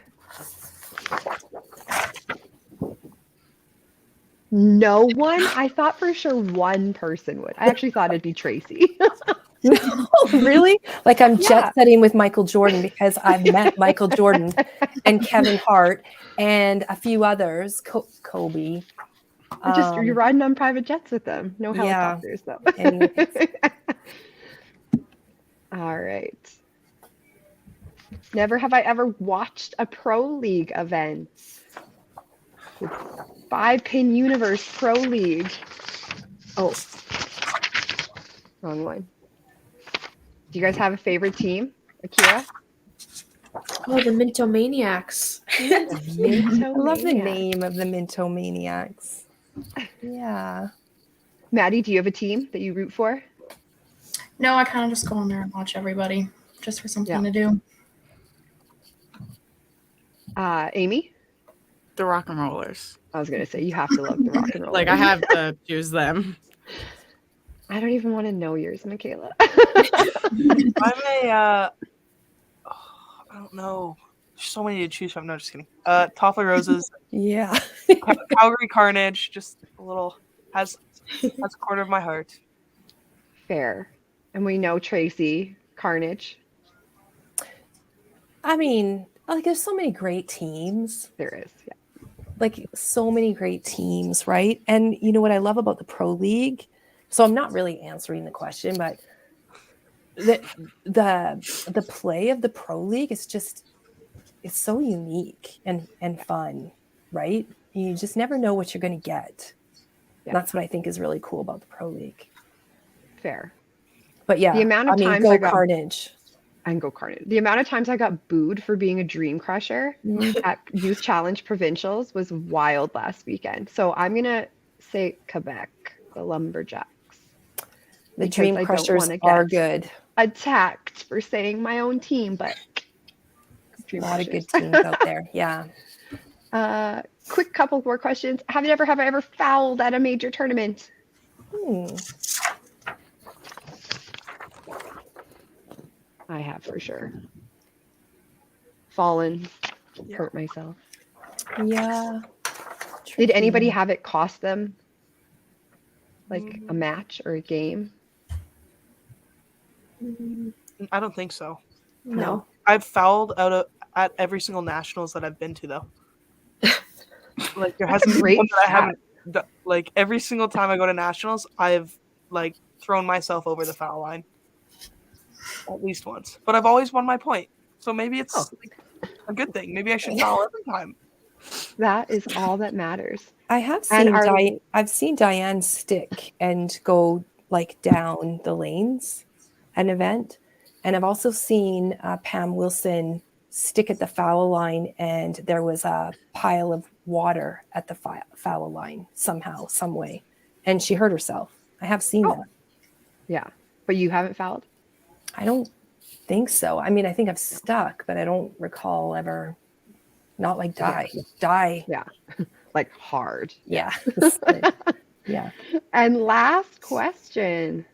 No one? I thought for sure one person would. I actually thought it'd be Tracy. No, really? Like I'm Yeah. jet setting with Michael Jordan because I've met Michael Jordan and Kevin Hart and a few others, Kobe. You're riding on private jets with them. No Yeah. helicopters though. Anyways. All right. Never have I ever watched a pro league event. 5-Pin Universe Pro League. Oh, wrong one. Do you guys have a favorite team, Akira? oh, the Mintomaniacs. I love the name of the Mintomaniacs. Yeah. Maddie, do you have a team that you root for? No, I kind of just go on there and watch everybody just for something to do. Amy? The Rock and Rollers. I was gonna say you have to love the rock and roll. Like I have to choose them. I don't even want to know yours, Michaela. I'm a I don't know. There's so many to choose from. No, just kidding. Toffee Roses, Yeah. Calgary Carnage, just a little has a corner of my heart. Fair. And we know Tracy Carnage. I mean, like there's so many great teams. There is, yeah. Like so many great teams, right? And you know what I love about the Pro League? So I'm not really answering the question, but the play of the Pro League is just it's so unique and fun, right? You just never know what you're going to get. Yeah. That's what I think is really cool about the Pro League. Fair. But yeah, The amount of times go I got- Carnage. And go Carnage. The amount of times I got booed for being a dream crusher at Youth Challenge Provincials was wild last weekend. So I'm gonna say Quebec, the Lumberjacks. The because Dream I don't Crushers wanna are get good. Attacked for saying my own team, but A Dream lot of Crushers. good teams out there. Yeah. Quick couple more questions. Have I ever fouled at a major tournament? I have for sure. Fallen, hurt myself. Yeah. Did Tricky. anybody have it cost them like a match or a game? I don't think so. No. I've fouled at every single nationals that I've been to, though. Like there hasn't been great one that I stat. haven't. Like every single time I go to nationals, I've like thrown myself over the foul line at least once. But I've always won my point, so maybe it's like, a good thing. Maybe I should foul every time. That is all that matters. I have And seen I've seen Diane stick and go like down the lanes at an event, and I've also seen Pam Wilson stick at the foul line, and there was a pile of water at the foul line somehow, some way, and she hurt herself. I have seen that. Yeah, but you haven't fouled? I don't think so. I mean, I think I've stuck, but I don't recall ever. Not like die. Yeah, like hard. Yeah. Yeah. And last question.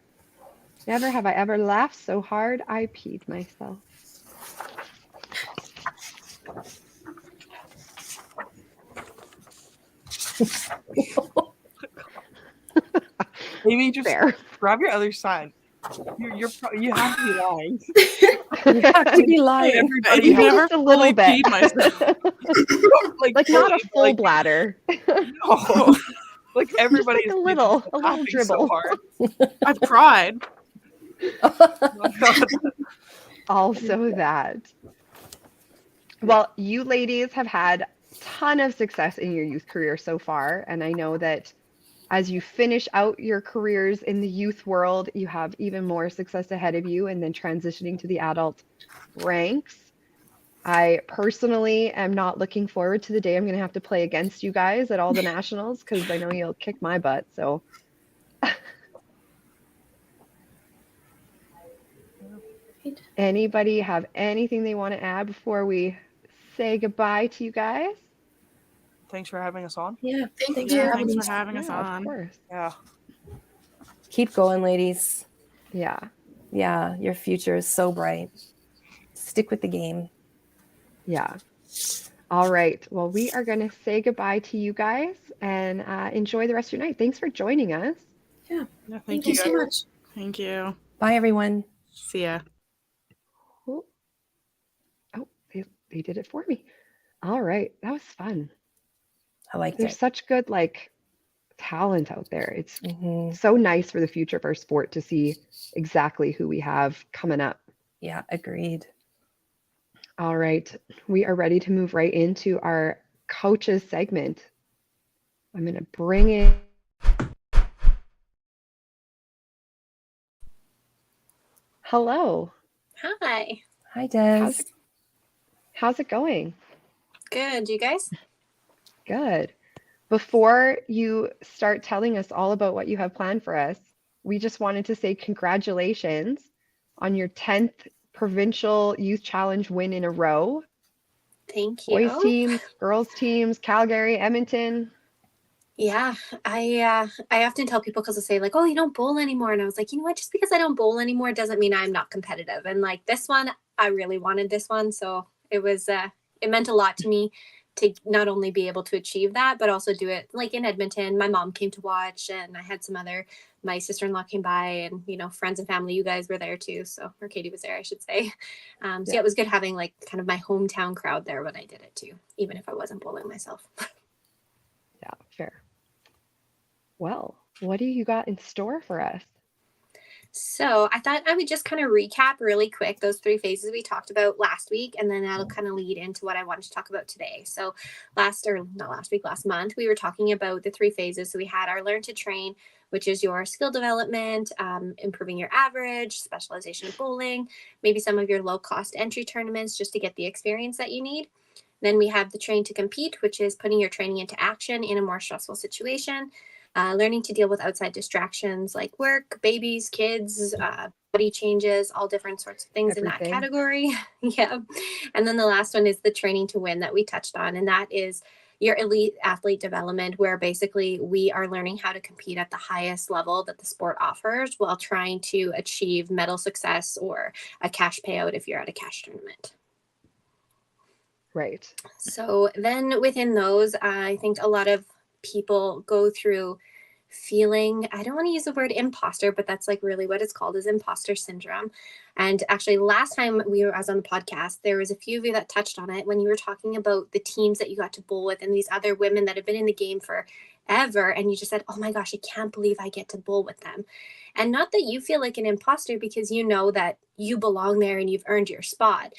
Never have I ever laughed so hard I peed myself. Maybe just Fair. grab your other side. You have to be lying. You have to be lying. Everybody You I've never just a little fully bit. peed myself. Like not a full like, bladder. no. Like everybody Just is like a little laughing dribble. so hard. I've cried. Also that. Well, you ladies have had a ton of success in your youth career so far, and I know that as you finish out your careers in the youth world, you have even more success ahead of you, and then transitioning to the adult ranks. I personally am not looking forward to the day I'm going to have to play against you guys at all the nationals, because I know you'll kick my butt. So anybody have anything they want to add before we say goodbye to you guys? Thanks for having us on. Yeah. Thank Yeah, you. thanks for having us Yeah, of on. course. Yeah. Keep going, ladies. Yeah. Yeah, your future is so bright. Stick with the game. Yeah. All right. Well, we are going to say goodbye to you guys and enjoy the rest of your night. Thanks for joining us. Yeah, Thank you so much. Thank you. Bye, everyone. See ya. Oh, they did it for me. All right. That was fun. I liked There's it. such good talent out there. It's Mhm. so nice for the future of our sport to see exactly who we have coming up. Yeah, agreed. All right. We are ready to move right into our coaches segment. I'm going to bring in. Hello. Hi. Hi, Des. How's it going? Good. You guys? Good. Before you start telling us all about what you have planned for us, we just wanted to say congratulations on your 10th Provincial Youth Challenge win in a row. Thank you. Boys teams, girls teams, Calgary, Edmonton. Yeah, I often tell people because they say like, "Oh, you don't bowl anymore," and I was like, you know what? Just because I don't bowl anymore doesn't mean I'm not competitive. And like this one, I really wanted this one, so it was it meant a lot to me to not only be able to achieve that, but also do it like in Edmonton. My mom came to watch, and I had my sister-in-law came by, and friends and family. You guys were there too, so or Katie was there, I should say. So yeah, it was good having like kind of my hometown crowd there when I did it too, even if I wasn't bowling myself. Yeah, fair. Well, what do you got in store for us? So I thought I would just kind of recap really quick those 3 phases we talked about last week, and then that'll kind of lead into what I wanted to talk about today. So last month, we were talking about the 3 phases. So we had our learn to train, which is your skill development, improving your average, specialization in bowling, maybe some of your low cost entry tournaments just to get the experience that you need. Then we have the train to compete, which is putting your training into action in a more stressful situation. Learning to deal with outside distractions like work, babies, kids, body changes, all different sorts of things in that category. Yeah. And then the last one is the training to win that we touched on. And that is your elite athlete development, where basically we are learning how to compete at the highest level that the sport offers while trying to achieve medal success or a cash payout if you're at a cash tournament. Right. So then within those, I think a lot of people go through feeling, I don't want to use the word imposter, but that's like really what it's called, is imposter syndrome. And actually last time I was on the podcast, there was a few of you that touched on it when you were talking about the teams that you got to bowl with and these other women that have been in the game forever. And you just said, oh my gosh, I can't believe I get to bowl with them. And not that you feel like an imposter, because you know that you belong there and you've earned your spot.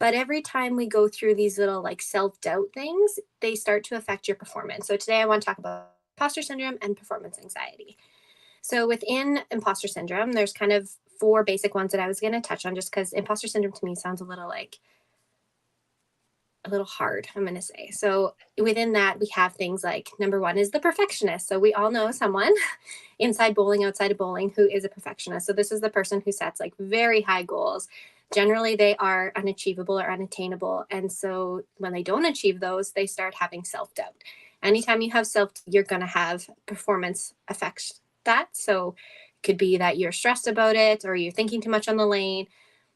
But every time we go through these little like self-doubt things, they start to affect your performance. So today I want to talk about imposter syndrome and performance anxiety. So within imposter syndrome, there's kind of 4 basic ones that I was going to touch on, just because imposter syndrome to me sounds a little hard, I'm going to say. So within that, we have things like, number 1 is the perfectionist. So we all know someone inside bowling, outside of bowling, who is a perfectionist. So this is the person who sets like very high goals. Generally, they are unachievable or unattainable. And so when they don't achieve those, they start having self-doubt. Anytime you have self-doubt, you're going to have performance affect that. So it could be that you're stressed about it, or you're thinking too much on the lane.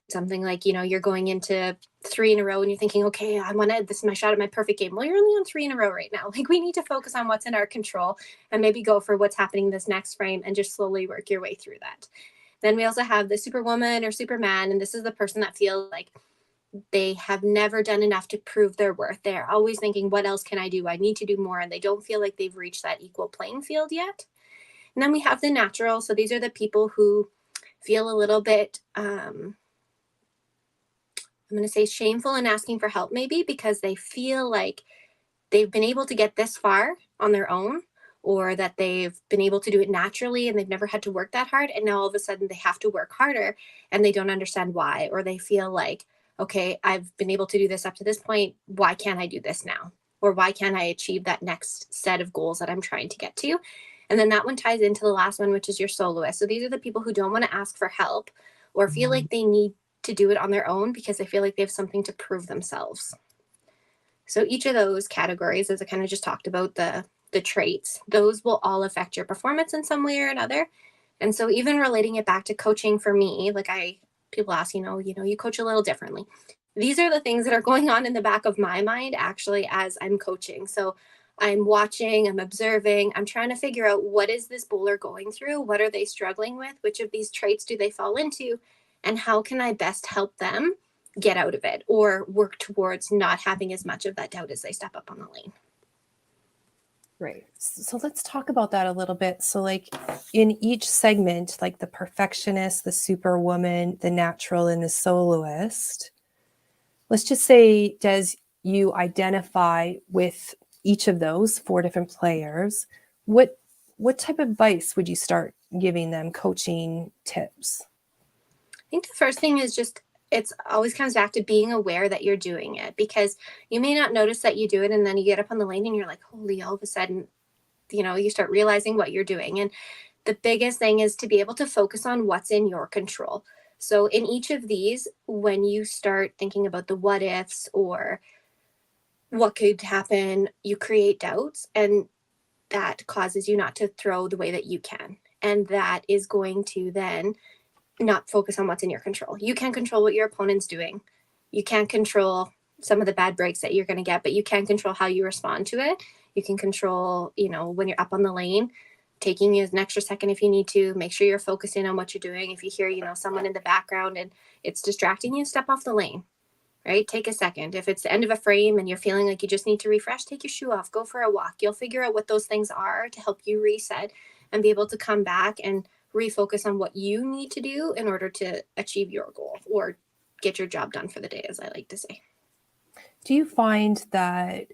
Something like, you're going into 3 in a row and you're thinking, okay, this is my shot at my perfect game. Well, you're only on 3 in a row right now. Like, we need to focus on what's in our control and maybe go for what's happening this next frame and just slowly work your way through that. Then we also have the superwoman or superman. And this is the person that feels like they have never done enough to prove their worth. They're always thinking, what else can I do? I need to do more. And they don't feel like they've reached that equal playing field yet. And then we have the natural. So these are the people who feel a little bit, I'm going to say shameful in asking for help, maybe because they feel like they've been able to get this far on their own, or that they've been able to do it naturally and they've never had to work that hard. And now all of a sudden they have to work harder and they don't understand why, or they feel like, okay, I've been able to do this up to this point. Why can't I do this now? Or why can't I achieve that next set of goals that I'm trying to get to? And then that one ties into the last one, which is your soloist. So these are the people who don't want to ask for help or feel like they need to do it on their own because they feel like they have something to prove themselves. So each of those categories, as I kind of just talked about, the traits, those will all affect your performance in some way or another. And so even relating it back to coaching for me, like people ask, you coach a little differently. These are the things that are going on in the back of my mind actually as I'm coaching. So I'm watching, I'm observing, I'm trying to figure out, what is this bowler going through? What are they struggling with? Which of these traits do they fall into? And how can I best help them get out of it or work towards not having as much of that doubt as they step up on the lane? Right. So let's talk about that a little bit. So like in each segment, like the perfectionist, the superwoman, the natural, and the soloist, let's just say, Des, you identify with each of those 4 different players. What type of advice would you start giving them, coaching tips? I think the first thing is just, it's always comes back to being aware that you're doing it, because you may not notice that you do it. And then you get up on the lane and you're like, holy, all of a sudden, you start realizing what you're doing. And the biggest thing is to be able to focus on what's in your control. So in each of these, when you start thinking about the what ifs or what could happen, you create doubts, and that causes you not to throw the way that you can. And that is going to then not focus on what's in your control. You can't control what your opponent's doing. You can't control some of the bad breaks that you're going to get, but you can control how you respond to it. You can control, when you're up on the lane, taking you an extra second if you need to, make sure you're focusing on what you're doing. If you hear, someone in the background and it's distracting you, step off the lane, right? Take a second. If it's the end of a frame and you're feeling like you just need to refresh, take your shoe off, go for a walk. You'll figure out what those things are to help you reset and be able to come back and refocus on what you need to do in order to achieve your goal or get your job done for the day, as I like to say. Do you find that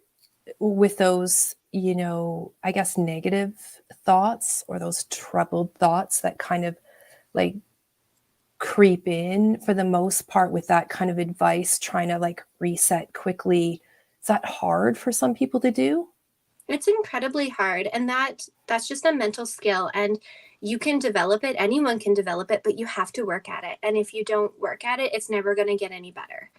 with those, I guess, negative thoughts or those troubled thoughts that kind of like creep in for the most part with that kind of advice, trying to like reset quickly, is that hard for some people to do? It's incredibly hard. And that's just a mental skill, and you can develop it. Anyone can develop it, but you have to work at it. And if you don't work at it, it's never going to get any better.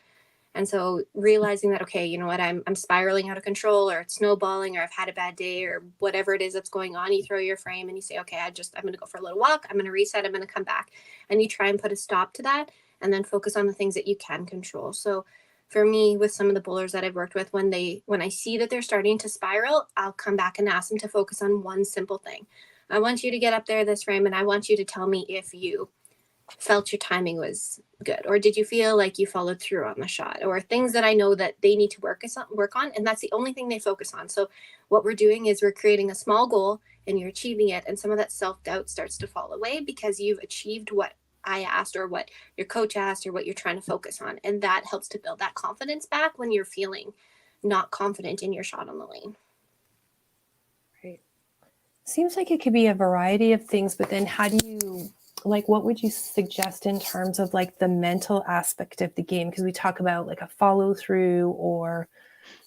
And so realizing that, okay, you know what, I'm spiraling out of control, or it's snowballing, or I've had a bad day, or whatever it is that's going on, you throw your frame and you say, okay, I'm going to go for a little walk. I'm going to reset. I'm going to come back. And you try and put a stop to that and then focus on the things that you can control. So for me, with some of the bowlers that I've worked with, when I see that they're starting to spiral, I'll come back and ask them to focus on one simple thing. I want you to get up there this frame, and I want you to tell me if you felt your timing was good, or did you feel like you followed through on the shot, or things that I know that they need to work on, and that's the only thing they focus on. So what we're doing is we're creating a small goal and you're achieving it, and some of that self-doubt starts to fall away because you've achieved what I asked or what your coach asked or what you're trying to focus on, and that helps to build that confidence back when you're feeling not confident in your shot on the lane. Seems like it could be a variety of things, but then how do you, like, what would you suggest in terms of like the mental aspect of the game? Because we talk about like a follow through or,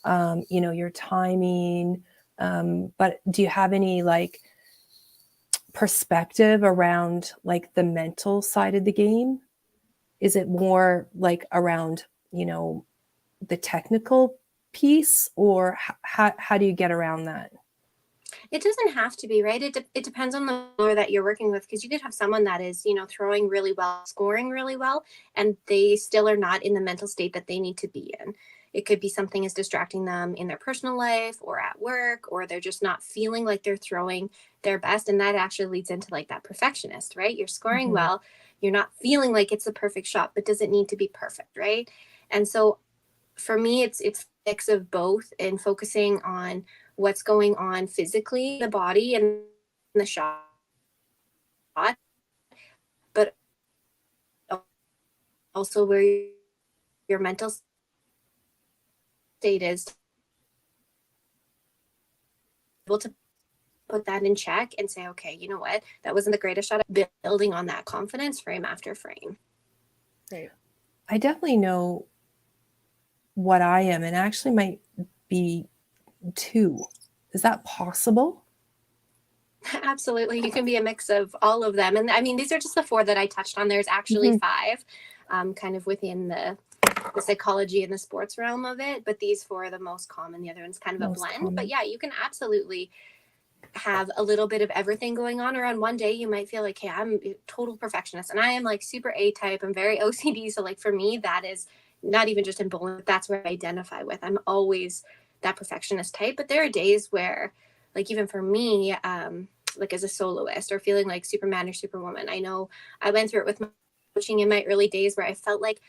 you know, your timing. But do you have any like perspective around like the mental side of the game? Is it more like around, you know, the technical piece, or how do you get around that? It doesn't have to be, right? It depends on the player that you're working with, because you could have someone that is, you know, throwing really well, scoring really well, and they still are not in the mental state that they need to be in. It could be something is distracting them in their personal life or at work, or they're just not feeling like they're throwing their best. And that actually leads into like that perfectionist, right? You're scoring well, you're not feeling like it's the perfect shot, but does it need to be perfect, right? And so for me, it's a mix of both, and focusing on what's going on physically in the body and the shot, but also where your mental state is, able to put that in check and say, okay, you know what, that wasn't the greatest shot. Building on that confidence frame after frame. Right. I definitely know what I am, and actually might be 2. Is that possible? Absolutely. You can be a mix of all of them. And I mean, these are just the 4 that I touched on. There's actually 5 kind of within the psychology and the sports realm of it. But these 4 are the most common. The other one's kind of a blend. Common. But yeah, you can absolutely have a little bit of everything going on. Or on one day, you might feel like, hey, I'm a total perfectionist. And I am like super A-type. I'm very OCD. So like for me, that is not even just in bowling, but that's where I identify with. I'm always that perfectionist type. But there are days where, like even for me, like as a soloist or feeling like Superman or Superwoman, I know I went through it with my coaching in my early days where I felt like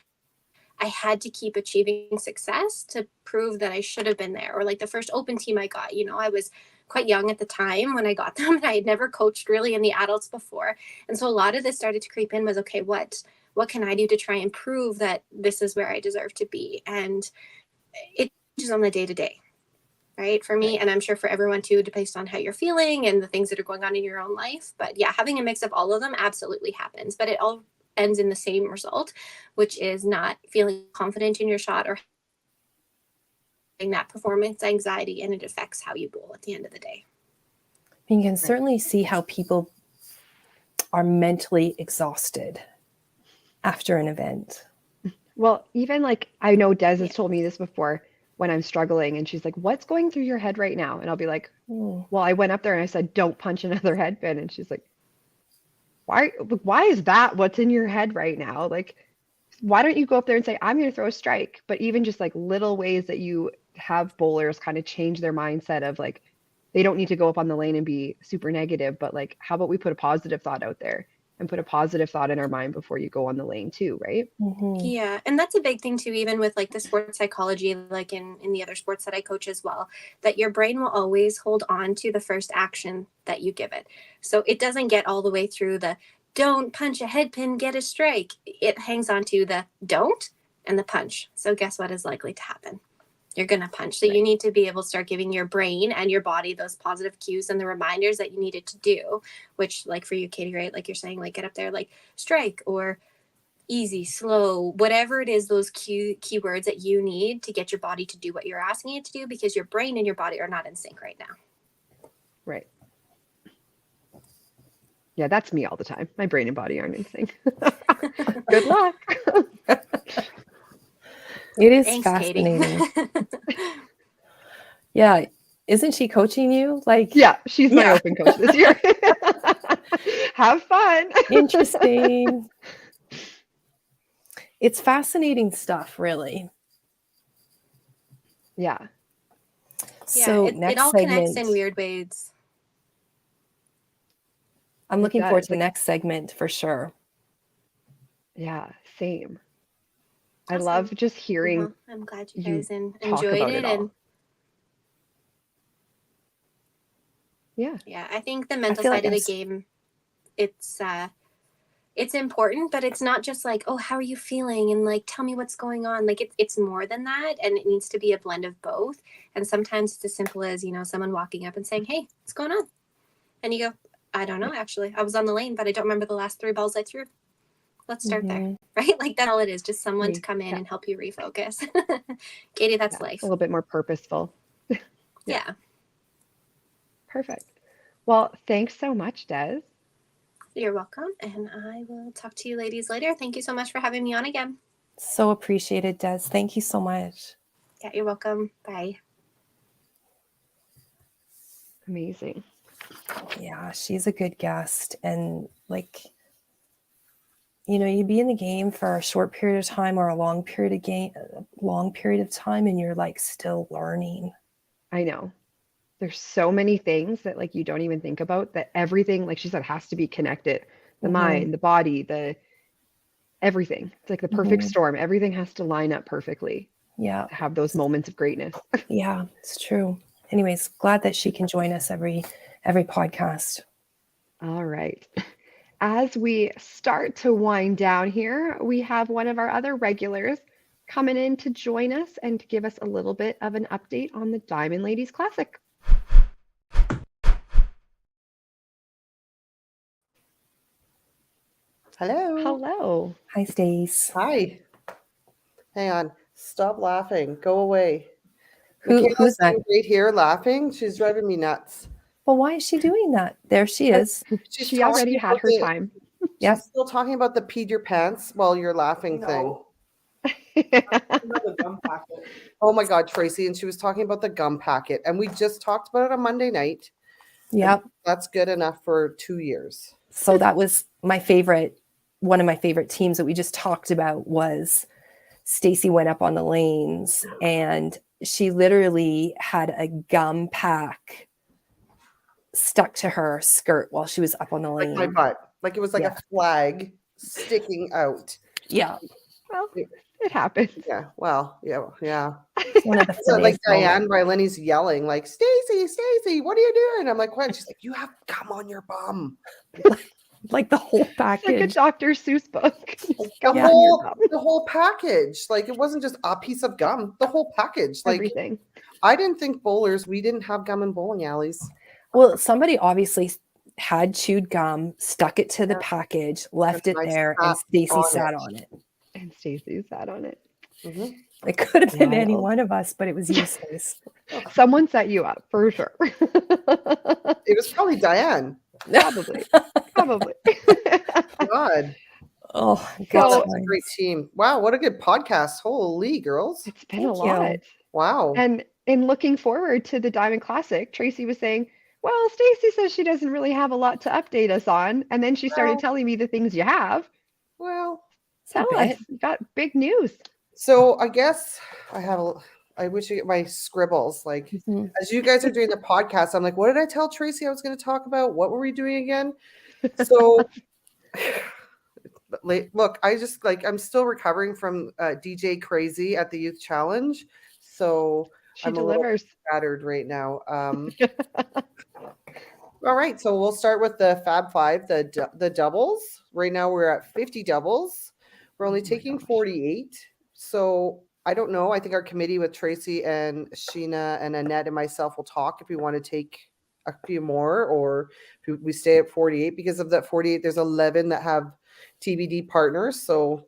I had to keep achieving success to prove that I should have been there. Or like the first open team I got, you know, I was quite young at the time when I got them, and I had never coached really in the adults before. And so a lot of this started to creep in was, okay, what can I do to try and prove that this is where I deserve to be? And it changes on the day to day. Right, for me, and I'm sure for everyone too, based on how you're feeling and the things that are going on in your own life. But yeah, having a mix of all of them absolutely happens, but it all ends in the same result, which is not feeling confident in your shot or having that performance anxiety, and it affects how you bowl at the end of the day. You can certainly see how people are mentally exhausted after an event. Well, even like I know Des has told me this before when I'm struggling, and she's like, what's going through your head right now? And I'll be like, well, I went up there and I said, don't punch another head pin. And she's like, why is that what's in your head right now? Like, why don't you go up there and say, I'm going to throw a strike? But even just like little ways that you have bowlers kind of change their mindset of like, they don't need to go up on the lane and be super negative, but like, how about we put a positive thought out there and put a positive thought in our mind before you go on the lane too, right? Yeah, and that's a big thing too, even with like the sports psychology, like in the other sports that I coach as well, that your brain will always hold on to the first action that you give it. So it doesn't get all the way through the don't punch a head pin, get a strike. It hangs on to the don't and the punch. So guess what is likely to happen? You're going to punch. So you need to be able to start giving your brain and your body those positive cues and the reminders that you needed to do, which like for you, Katie, right? Like you're saying, like get up there, like strike or easy, slow, whatever it is, those keywords that you need to get your body to do what you're asking it to do, because your brain and your body are not in sync right now. Right. Yeah, that's me all the time. My brain and body aren't in sync. Good luck. It is Thanks, fascinating. Katie. Yeah. Isn't she coaching you? Like, yeah, she's my open coach this year. Have fun. Interesting. It's fascinating stuff, really. Yeah. So it all connects in weird ways. I'm It looking forward does, to the like next segment for sure. yeah, same. I Awesome. love just hearing Well, I'm glad you you guys talk enjoyed about it. it all. And Yeah. yeah, I think the I mental feel side like of the I'm game, it's important, but it's not just like, oh, how are you feeling? And like, tell me what's going on. Like it's more than that. And it needs to be a blend of both. And sometimes it's as simple as, someone walking up and saying, hey, what's going on? And you go, I don't know, actually. I was on the lane, but I don't remember the last 3 balls I threw. Let's start there. Mhm. Right? Like that's all it is. Just someone to Me- come in yeah. and help you refocus. Katie, that's Yeah, life. a little bit more purposeful. Yeah. Perfect. Well, thanks so much, Des. You're welcome. And I will talk to you ladies later. Thank you so much for having me on again. So appreciated, Des. Thank you so much. Yeah, you're welcome. Bye. Amazing. Yeah, she's a good guest. And like, you'd be in the game for a short period of time or a long period of time, and you're like still learning. I know. There's so many things that like you don't even think about, that everything, like she said, has to be connected. The Mhm. mind, the body, the everything. It's like the perfect Mhm. storm. Everything has to line up perfectly Yeah, to have those moments of greatness. yeah, it's true. Anyways, glad that she can join us every podcast. All right. As we start to wind down here, we have one of our other regulars coming in to join us and to give us a little bit of an update on the Diamond Ladies Classic. Hello. Hello. Hi, Stace. Hi. Hang on. Stop laughing. Go away. Who's Michaela's that? sitting right here laughing. She's driving me nuts. Well, why is she doing that? There she is. She's She already talking had about her the- time. Yep. She's still talking about the peed your pants while you're laughing thing. The gum packet. Oh my God, Tracy. And she was talking about the gum packet. And we just talked about it on Monday night. Yep. That's good enough for 2 years. So that was one of my favorite teams that we just talked about was Stacy went up on the lanes and she literally had a gum pack stuck to her skirt while she was up on the Like lane. my butt. Like it was like Yeah. a flag sticking out. Yeah. Well, it happens. Yeah. Well, yeah. Yeah. It's one of the So like funniest moments. Diane Riley's yelling, like, Stacy, what are you doing? I'm like, what? She's like, you have gum on your bum. Like the whole It's like a package. Dr. Seuss book. The Gum on your gum. whole package. Like it wasn't just a piece of gum, the whole package. Like Everything. I didn't think we didn't have gum in bowling alleys. Well, somebody obviously had chewed gum, stuck it to the Yeah. package, left it And I there, sat and Stacy on sat it. on it. And Stacy sat on it. Mhm. It could have been any Wild. one of us, but it was you, Stace. Someone set you up for sure. It was probably Diane. Probably. Probably. God. Oh, good Wow, So- that was a great team. Wow, what a good podcast. Holy girls. It's been a Thank you. lot. Wow. And in looking forward to the Diamond Classic, Tracy was saying, well, Stacy says she doesn't really have a lot to update us on. And then she started Well- telling me the things you have. Well, Tell us. You got big news. so I guess I wish I get my scribbles. Like Mhm. as you guys are doing the podcast, I'm like, what did I tell Tracy I was going to talk about? What were we doing again? So look, I just like I'm still recovering from DJ Crazy at the Youth Challenge. So She I'm a little delivers. scattered right now. All right, so we'll start with the Fab Five, the doubles. Right now we're at 50 doubles. We're only Oh my taking gosh. 48. So I don't know. I think our committee with Tracy and Sheena and Annette and myself will talk if we want to take a few more or if we stay at 48. Because of that 48, there's 11 that have TBD partners. So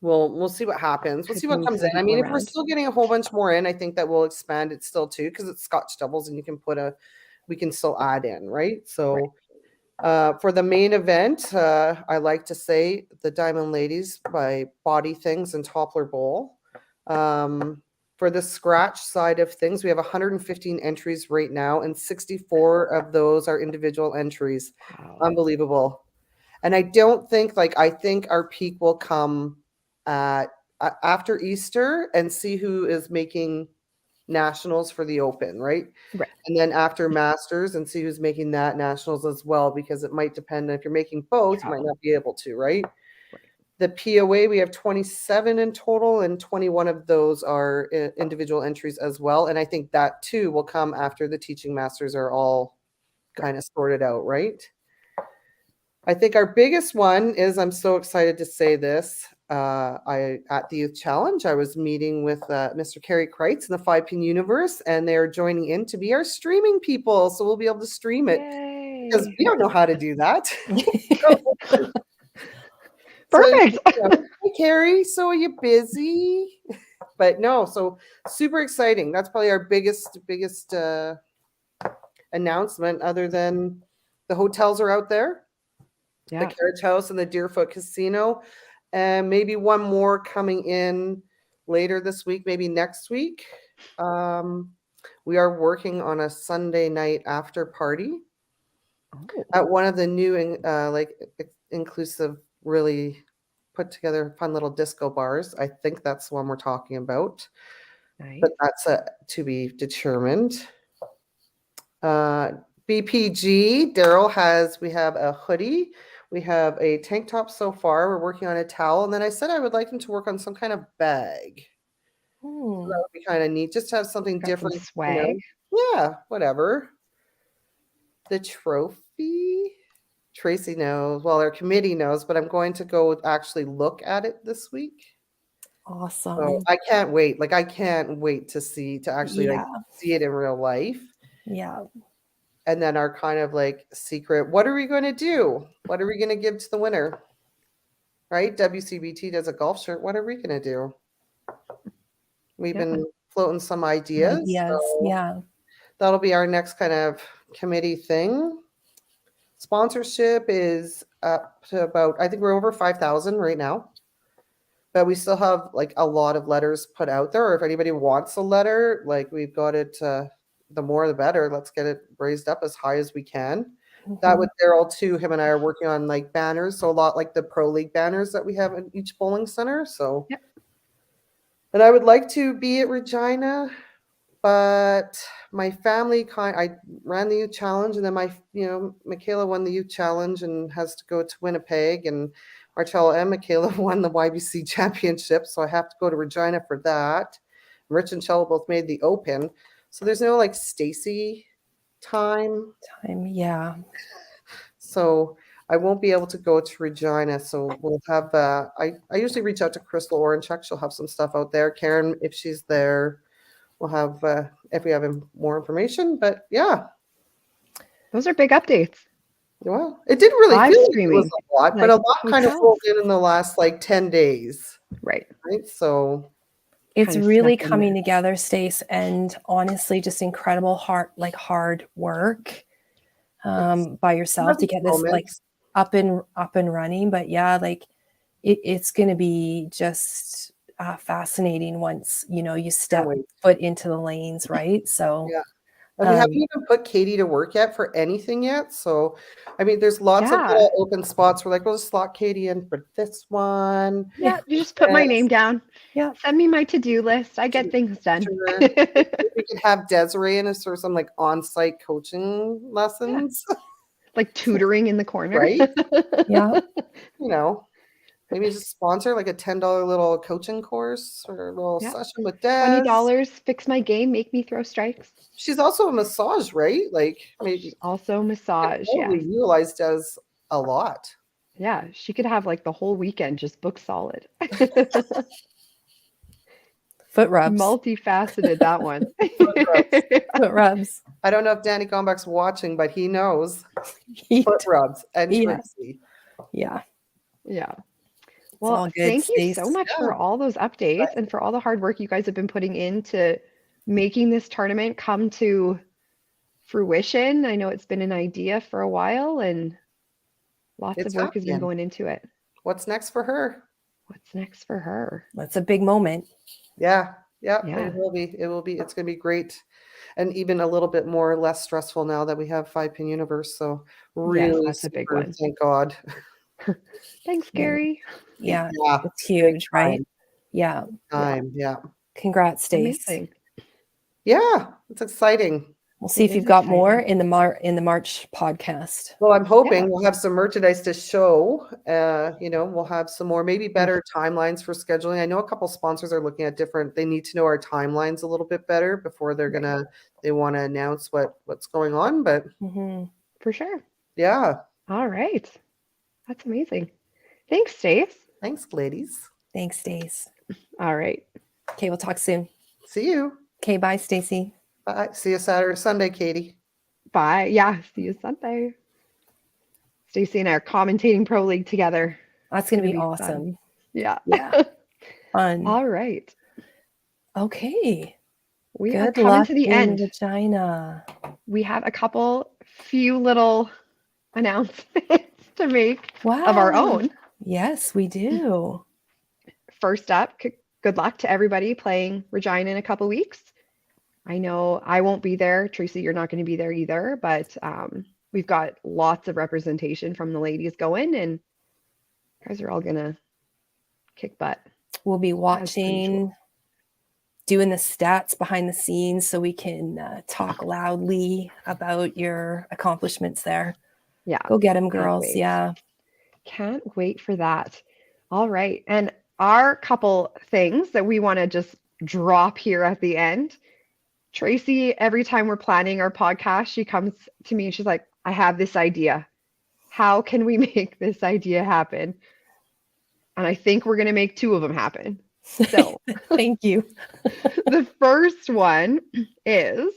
we'll see what happens. We'll Could see what move comes some in. I people mean, if we're around. still getting a whole bunch more in, I think that we'll expand it still too, because it's Scotch doubles and you can we can still add in, right? So for the main event, I like to say the Diamond Ladies by Body Things and Toppler Bowl. For the scratch side of things, we have 115 entries right now, and 64 of those are individual entries. Wow. Unbelievable. And I don't think, I think our peak will come after Easter and see who is making nationals for the open, right? Right. And then after masters, and see who's making that nationals as well, because it might depend. If you're making both, you might not be able to, right? The POA, we have 27 in total, and 21 of those are individual entries as well. And I think that too will come after the teaching masters are all kind of sorted out, right? I think our biggest one is, I'm so excited to say this. At the Youth Challenge, I was meeting with Mr. Kerry Kreitz in the 5Pin universe, and they're joining in to be our streaming people. So we'll be able to stream it because we don't know how to do that. Perfect. So, hey, Carrie, so are you busy? But no, so super exciting. That's probably our biggest announcement, other than the hotels are out there, the Carriage House and the Deerfoot Casino, and maybe one more coming in later this week, maybe next week. We are working on a Sunday night after party at one of the new inclusive, really put together fun little disco bars. I think that's the one we're talking about. Nice. But that's to be determined. BPG, Daryl we have a hoodie. We have a tank top so far. We're working on a towel. And then I said I would like him to work on some kind of bag. So that would be kind of neat. Just to have something different. Some swag. Yeah, whatever. The trophy. Tracy knows. Well, our committee knows, but I'm going to go actually look at it this week. Awesome. So I can't wait. I can't wait to see it in real life. Yeah. And then our kind of secret, what are we going to do? What are we going to give to the winner? Right? WCBT does a golf shirt. What are we going to do? We've been floating some ideas. So yeah. That'll be our next kind of committee thing. Sponsorship is up to about, I think we're over 5,000 right now. But we still have a lot of letters put out there. Or if anybody wants a letter, we've got it, the more the better. Let's get it raised up as high as we can. That with Daryl too, him and I are working on banners. So a lot like the Pro League banners that we have in each bowling center. So, and I would like to be at Regina, but my family I ran the Youth Challenge, and then Michaela won the Youth Challenge and has to go to Winnipeg, and Marcella and Michaela won the YBC championship. So I have to go to Regina for that. Rich and Chella both made the Open. So there's no Stacy time. Yeah. So I won't be able to go to Regina. So we'll have, I usually reach out to Crystal Oranchuk. She'll have some stuff out there. Karen, if she's there, we'll have, if we have more information, but yeah. Those are big updates. Well, it didn't really Live feel streaming. It was a lot, but a lot kind of rolled in the last 10 days. Right. So it's kind of really snuck in coming there. together, Stace, and honestly, just incredible hard work by yourself to get this up and running. But yeah, it's going to be just fascinating once you step foot into the lanes, right? So yeah. And we haven't even put Katie to work yet for anything yet. So, I mean, there's lots of little open spots. We're we'll just slot Katie in for this one. Yeah, you just put my name down. Yeah. Send me my to-do list. I get things done. Sure. We could have Desiree in for some on-site coaching lessons. Tutoring in the corner. Right? Yeah. Maybe just sponsor a $10 little coaching course or a little session with Des. $20, fix my game, make me throw strikes. She's also a massage, right? Maybe also massage. Yeah. We utilize Des a lot. Yeah, she could have the whole weekend just book solid. Foot rubs. Multifaceted, that one. Foot rubs. I don't know if Danny Gombach's watching, but he knows. Foot rubs and Tracy. Yeah. Yeah. Well, thank you so much for all those updates and for all the hard work you guys have been putting into making this tournament come to fruition. I know it's been an idea for a while and lots of work has been going into it. What's next for her? What's next for her? That's a big moment. Yeah. It will be. It's going to be great. And even a little bit less stressful now that we have 5Pin Universe. So really, that's a big one. Thank God. Thanks, Gary. Yeah, it's huge, right? Yeah. Yeah. Congrats, Stace. Amazing. Yeah, it's exciting. We'll see It if you've is got more exciting. in the March podcast. Well, I'm hoping Yeah. we'll have some merchandise to show. We'll have some more, maybe better timelines for scheduling. I know a couple sponsors are looking at different. They need to know our timelines a little bit better before they want to announce what's going on. But Mhm. For sure. yeah, All right. That's amazing. Thanks, Stace. thanks, ladies. Thanks, Stace. All right. Okay, we'll talk soon. See you. Okay, bye, Stacy. Bye. See you Sunday, Katie. Bye. Yeah. See you Sunday. Stacey and I are commentating Pro League together. That's going to It's be gonna be fun. awesome. Yeah. Yeah. Fun. All right. Okay. We are Good coming luck to the in end. Regina. We have a few little announcements to make Wow. of our own. Yes, we do. First up, good luck to everybody playing Regina in a couple weeks. I know I won't be there. Tracy, you're not going to be there either, but we've got lots of representation from the ladies going, and you guys are all going to kick butt. We'll be As watching, usual. doing the stats behind the scenes so we can talk loudly about your accomplishments there. Yeah. Go get them, Can't girls. wait. Yeah. Can't wait for that. All right. And our couple things that we want to just drop here at the end. Tracy, every time we're planning our podcast, she comes to me and she's like, I have this idea. How can we make this idea happen? And I think we're going to make two of them happen. So Thank you. the first one is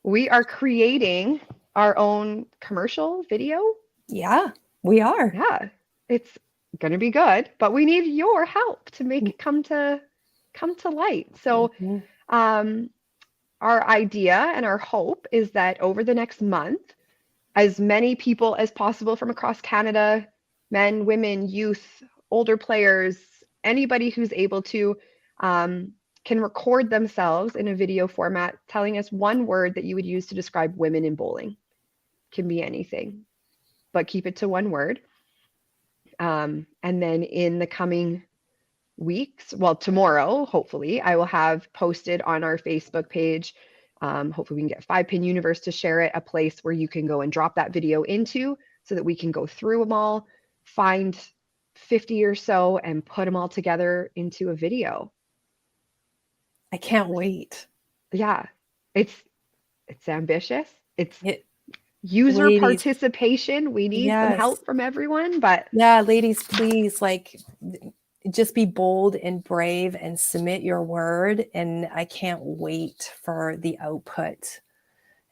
we are creating our own commercial video. Yeah, we are. Yeah, it's going to be good, but we need your help to make it come to light. So Mhm. our idea and our hope is that over the next month, as many people as possible from across Canada, men, women, youth, older players, anybody who's able to, can record themselves in a video format telling us one word that you would use to describe women in bowling. Can be anything, but keep it to one word. And then in the coming weeks, well, tomorrow, hopefully, I will have posted on our Facebook page. Hopefully, we can get 5-Pin Universe to share it, a place where you can go and drop that video into so that we can go through them all, find 50 or so, and put them all together into a video. I can't wait. Yeah, it's ambitious. It's It- user ladies. participation. We need some Yes. help from everyone, but Yeah, ladies, please, just be bold and brave and submit your word. And I can't wait for the output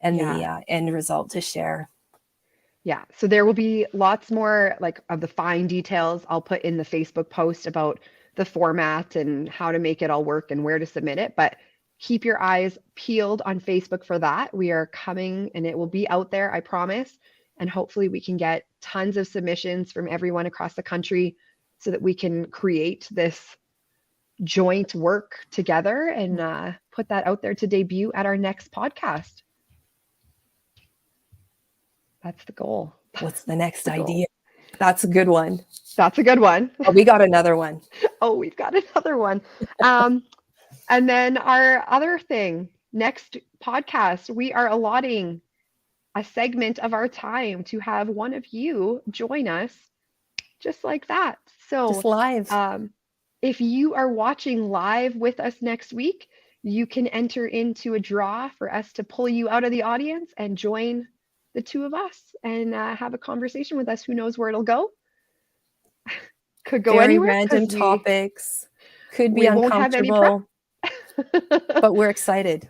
and the end result to share. yeah, so there will be lots more of the fine details I'll put in the Facebook post about the format and how to make it all work and where to submit it. But keep your eyes peeled on Facebook for that. We are coming and it will be out there, I promise. And hopefully we can get tons of submissions from everyone across the country so that we can create this joint work together and put that out there to debut at our next podcast. That's the goal. What's the next the goal. idea? That's a good one. That's a good one. Oh, we got another one. Oh, we've got another one. And then our other thing, next podcast, we are allotting a segment of our time to have one of you join us just like that. So Just live. if you are watching live with us next week, you can enter into a draw for us to pull you out of the audience and join the two of us and have a conversation with us. Who knows where it'll go? Could go Very anywhere. random 'cause topics. Could be we won't have any prep. uncomfortable, but we're excited.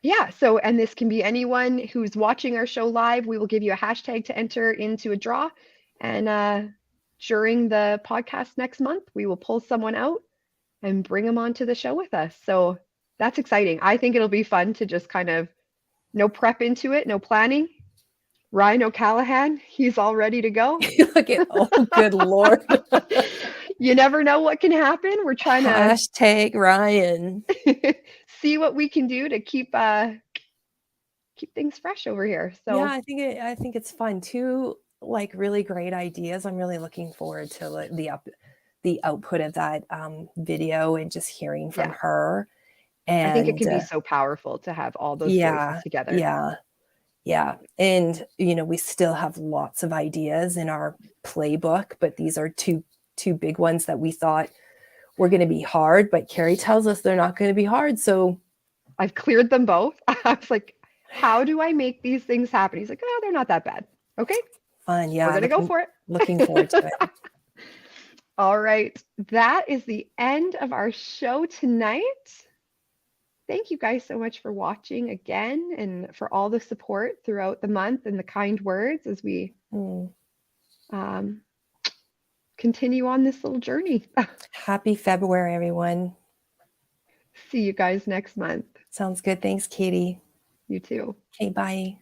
Yeah, so, and this can be anyone who's watching our show live. We will give you a hashtag to enter into a draw. And during the podcast next month, we will pull someone out and bring them onto the show with us. So that's exciting. I think it'll be fun to just kind of no prep into it, no planning. Ryan O'Callahan, he's all ready to go. Look at, oh, good Lord. You never know what can happen. We're trying to Hashtag Ryan. see what we can do to keep things fresh over here. So Yeah, I think it's fun. Two really great ideas. I'm really looking forward to the output of that video and just hearing from Yeah. her And I think it can be so powerful to have all those yeah, voices together. yeah. And we still have lots of ideas in our playbook, but these are two big ones that we thought were going to be hard, but Carrie tells us they're not going to be hard. So I've cleared them both. I was like, how do I make these things happen? He's like, oh, they're not that bad. Okay, fun. Yeah. we're going to go for it. Looking forward to it. All right. That is the end of our show tonight. Thank you guys so much for watching again and for all the support throughout the month and the kind words as we continue on this little journey. Happy February, everyone. See you guys next month. Sounds good. Thanks, Katie. You too. Okay, bye.